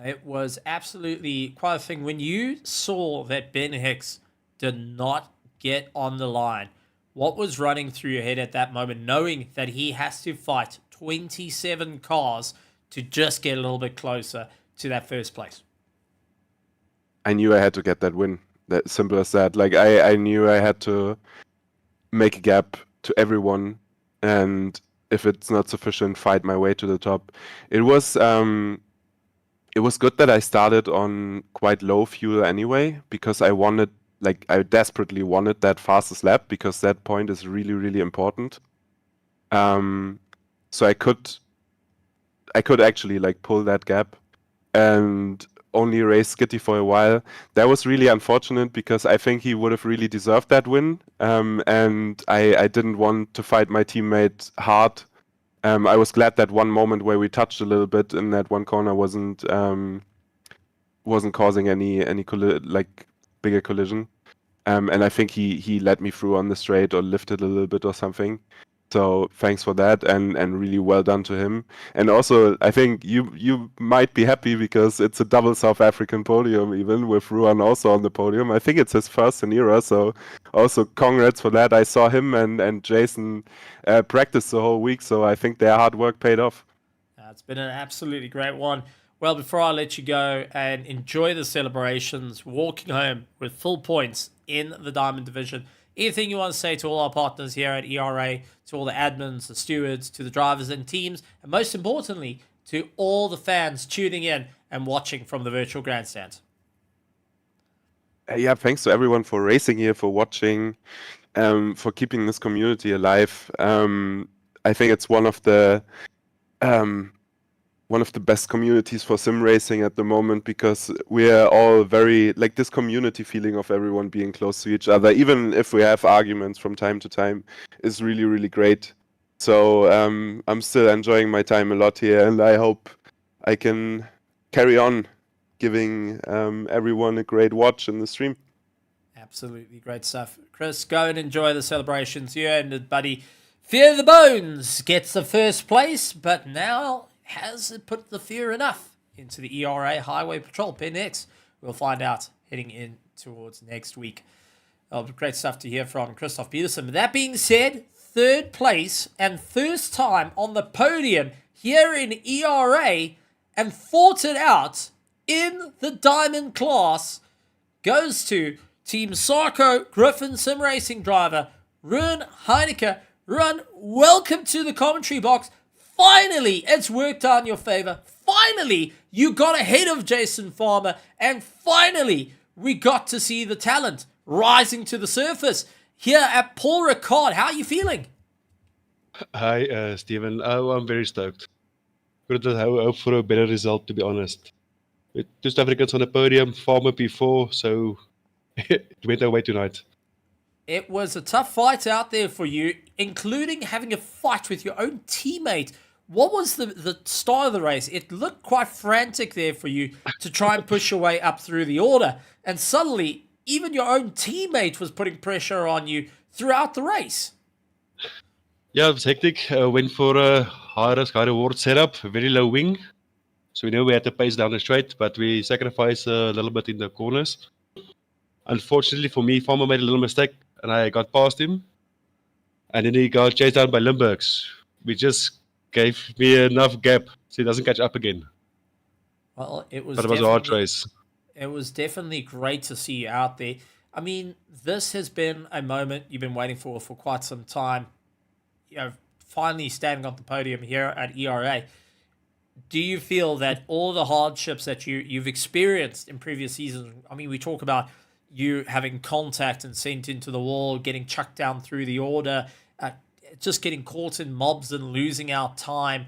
It was absolutely quite a thing. When you saw that Ben Hicks did not get on the line, what was running through your head at that moment, knowing that he has to fight 27 cars to just get a little bit closer to that first place? I knew I had to get that win. That simple as that. Like I knew I had to make a gap to everyone, and if it's not sufficient, fight my way to the top. It was good that I started on quite low fuel anyway, because I wanted like I desperately wanted that fastest lap because that point is really, really important. So I could actually like pull that gap and only race Skitty for a while. That was really unfortunate because I think he would have really deserved that win. And I didn't want to fight my teammate hard. I was glad that one moment where we touched a little bit in that one corner wasn't causing any like bigger collision. And I think he led me through on the straight or lifted a little bit or something. So thanks for that, and really well done to him. And also, I think you might be happy because it's a double South African podium, even with Ruan also on the podium. I think it's his first in era, so also congrats for that. I saw him and Jason practice the whole week, so I think their hard work paid off. It's been an absolutely great one. Well, before I let you go and enjoy the celebrations, walking home with full points in the Diamond Division, anything you want to say to all our partners here at ERA, to all the admins, the stewards, to the drivers and teams, and most importantly, to all the fans tuning in and watching from the virtual grandstand? Yeah, thanks to everyone for racing here, for watching, for keeping this community alive. I think it's one of the best communities for sim racing at the moment because we're all very like this community feeling of everyone being close to each other, even if we have arguments from time to time, is really, really great. So I'm still enjoying my time a lot here, and I hope I can carry on giving everyone a great watch in the stream. Absolutely great stuff. Chris, go and enjoy the celebrations. You and buddy Fear the Bones gets the first place, but now has it put the fear enough into the ERA Highway Patrol Pen X? We'll find out heading in towards next week. Great stuff to hear from Christoph Peterson. That being said, third place and first time on the podium here in ERA and fought it out in the Diamond class goes to Team Sarko Griffin Sim Racing driver Run Heineke. Run, welcome to the commentary box. Finally, it's worked out in your favor. Finally, you got ahead of Jason Farmer. And finally, we got to see the talent rising to the surface here at Paul Ricard. How are you feeling? Hi, Stephen. Oh, I'm very stoked. Could hope for a better result, to be honest. With two South Africans on the podium, Farmer P4, so it went our way tonight. It was a tough fight out there for you, including having a fight with your own teammate. What was the start of the race? It looked quite frantic there for you to try and push your way up through the order. And suddenly, even your own teammate was putting pressure on you throughout the race. Yeah, it was hectic. Went for a high risk, high reward setup, very low wing. So we know we had to pace down the straight, but we sacrificed a little bit in the corners. Unfortunately for me, Farmer made a little mistake, and I got past him. And then he got chased down by Limburgs, which just gave me enough gap so he doesn't catch up again. Well, it was a hard race. It was definitely great to see you out there. I mean, this has been a moment you've been waiting for quite some time. You know, finally standing on the podium here at ERA. Do you feel that all the hardships that you've experienced in previous seasons, I mean, we talk about you having contact and sent into the wall, getting chucked down through the order, just getting caught in mobs and losing out time.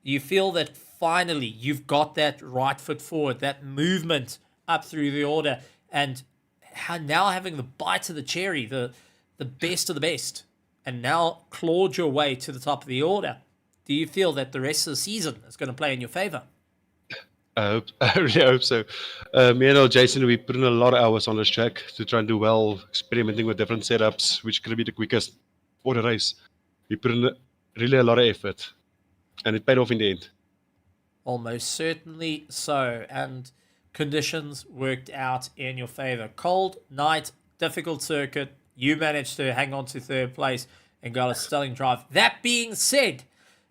You feel that finally you've got that right foot forward, that movement up through the order, and now having the bite of the cherry, the best of the best, and now clawed your way to the top of the order. Do you feel that the rest of the season is going to play in your favor? I really hope so. Me and Jason, we put in a lot of hours on this track to try and do well, experimenting with different setups, which could be the quickest for the race. We put in really a lot of effort, and it paid off in the end. Almost certainly so, and conditions worked out in your favor. Cold night, difficult circuit. You managed to hang on to third place and got a stunning drive. That being said,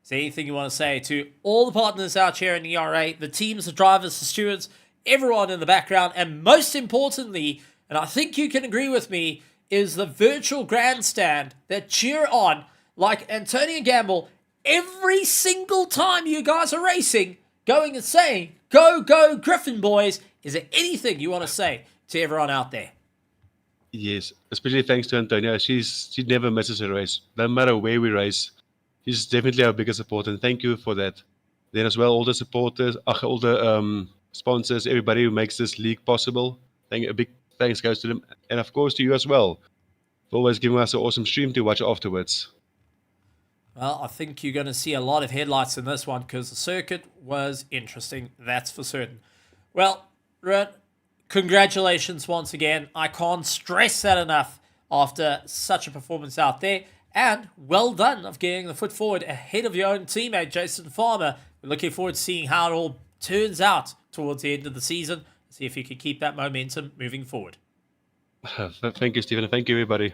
is there anything you want to say to all the partners out here in ERA, the teams, the drivers, the stewards, everyone in the background, and most importantly, and I think you can agree with me, is the virtual grandstand that cheer on like Antonio Gamble every single time you guys are racing, going and saying, "Go, go, Griffin boys." Is there anything you want to say to everyone out there? Yes, especially thanks to Antonia. She never misses a race, no matter where we race. She's definitely our biggest supporter, and thank you for that. Then as well, all the supporters, all the sponsors, everybody who makes this league possible. A big thanks goes to them, and of course to you as well, for always giving us an awesome stream to watch afterwards. Well, I think you're going to see a lot of headlights in this one because the circuit was interesting, that's for certain. Well, Rut, congratulations once again. I can't stress that enough after such a performance out there. And well done of getting the foot forward ahead of your own teammate, Jason Farmer. We're looking forward to seeing how it all turns out towards the end of the season. See if you can keep that momentum moving forward. Thank you, Stephen. Thank you, everybody.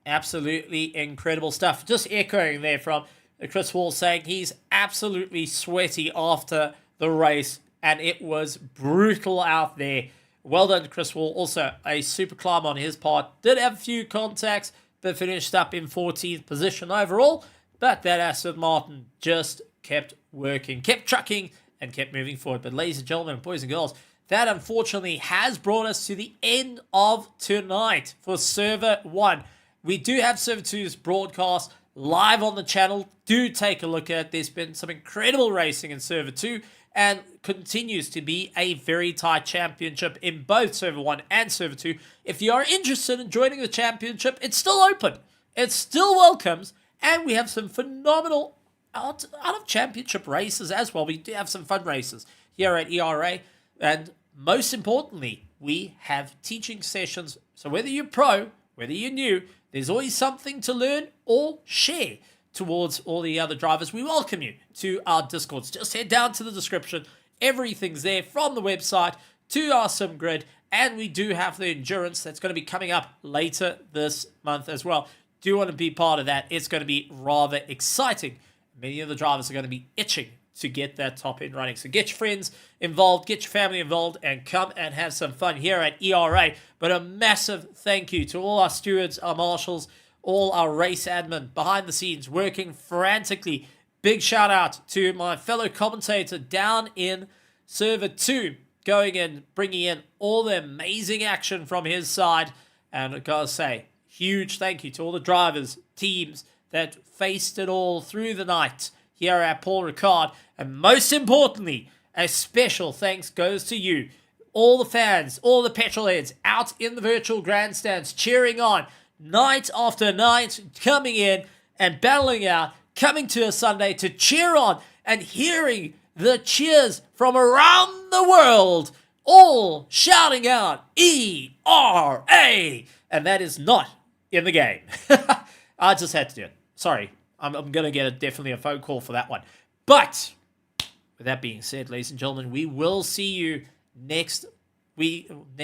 Absolutely incredible stuff. Just echoing there from Chris Wall saying he's absolutely sweaty after the race. And it was brutal out there. Well done, Chris Wall. Also, a super climb on his part. Did have a few contacts, but finished up in 14th position overall. But that Aston Martin just kept working, kept trucking, and kept moving forward. But ladies and gentlemen, boys and girls, that unfortunately has brought us to the end of tonight for Server 1. We do have Server 2's broadcast live on the channel. Do take a look at it. There's been some incredible racing in Server 2. And continues to be a very tight championship in both Server 1 and Server 2. If you are interested in joining the championship, it's still open. It still welcomes. And we have some phenomenal out of championship races as well. We do have some fun races here at ERA. And most importantly, we have teaching sessions. So whether you're pro, whether you're new, there's always something to learn or share towards all the other drivers. We welcome you to our Discords. Just head down to the description. Everything's there from the website to our sim grid. And we do have the endurance that's going to be coming up later this month as well. Do you want to be part of that? It's going to be rather exciting. Many of the drivers are going to be itching to get that top end running. So get your friends involved, get your family involved, and come and have some fun here at ERA. But a massive thank you to all our stewards, our marshals, all our race admin behind the scenes working frantically. Big shout out to my fellow commentator down in Server 2, going in, bringing in all the amazing action from his side. And I gotta say, huge thank you to all the drivers, teams that faced it all through the night here at Paul Ricard. And most importantly, a special thanks goes to you, all the fans, all the petrol heads out in the virtual grandstands cheering on, night after night, coming in and battling out, coming to a Sunday to cheer on and hearing the cheers from around the world, all shouting out ERA, and that is not in the game. I just had to do it. Sorry, I'm going to get definitely a phone call for that one. But with that being said, ladies and gentlemen, we will see you next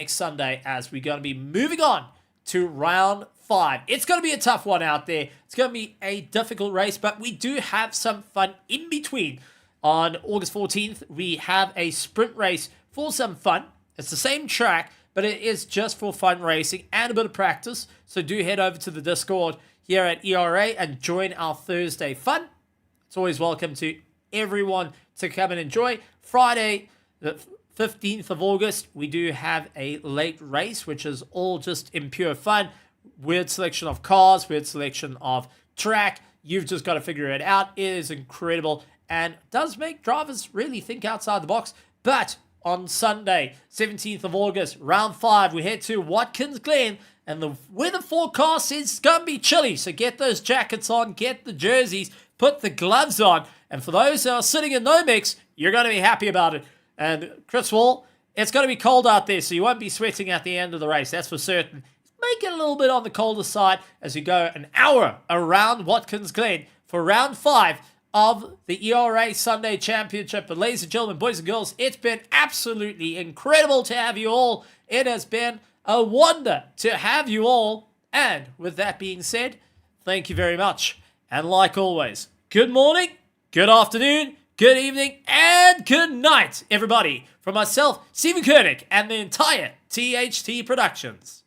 Sunday as we're going to be moving on to round 5. It's going to be a tough one out there. It's going to be a difficult race, but we do have some fun in between. On August 14th, we have a sprint race for some fun. It's the same track, but it is just for fun racing and a bit of practice. So do head over to the Discord here at ERA and join our Thursday fun. It's always welcome to everyone to come and enjoy. Friday, the 15th of August, we do have a late race, which is all just in pure fun. Weird selection of cars, weird selection of track. You've just got to figure it out. It is incredible and does make drivers really think outside the box. But on Sunday, 17th of August, round 5, we head to Watkins Glen, and the weather forecast is going to be chilly. So get those jackets on, get the jerseys, put the gloves on. And for those that are sitting in no mix, you're going to be happy about it. And Chris Wall, it's going to be cold out there, so you won't be sweating at the end of the race. That's for certain. Make it a little bit on the colder side as you go an hour around Watkins Glen for round 5 of the ERA Sunday Championship. But ladies and gentlemen, boys and girls, it's been absolutely incredible to have you all. It has been a wonder to have you all. And with that being said, thank you very much. And like always, good morning, good afternoon, good evening, and good night, everybody. From myself, Stephen Koenig, and the entire THT Productions.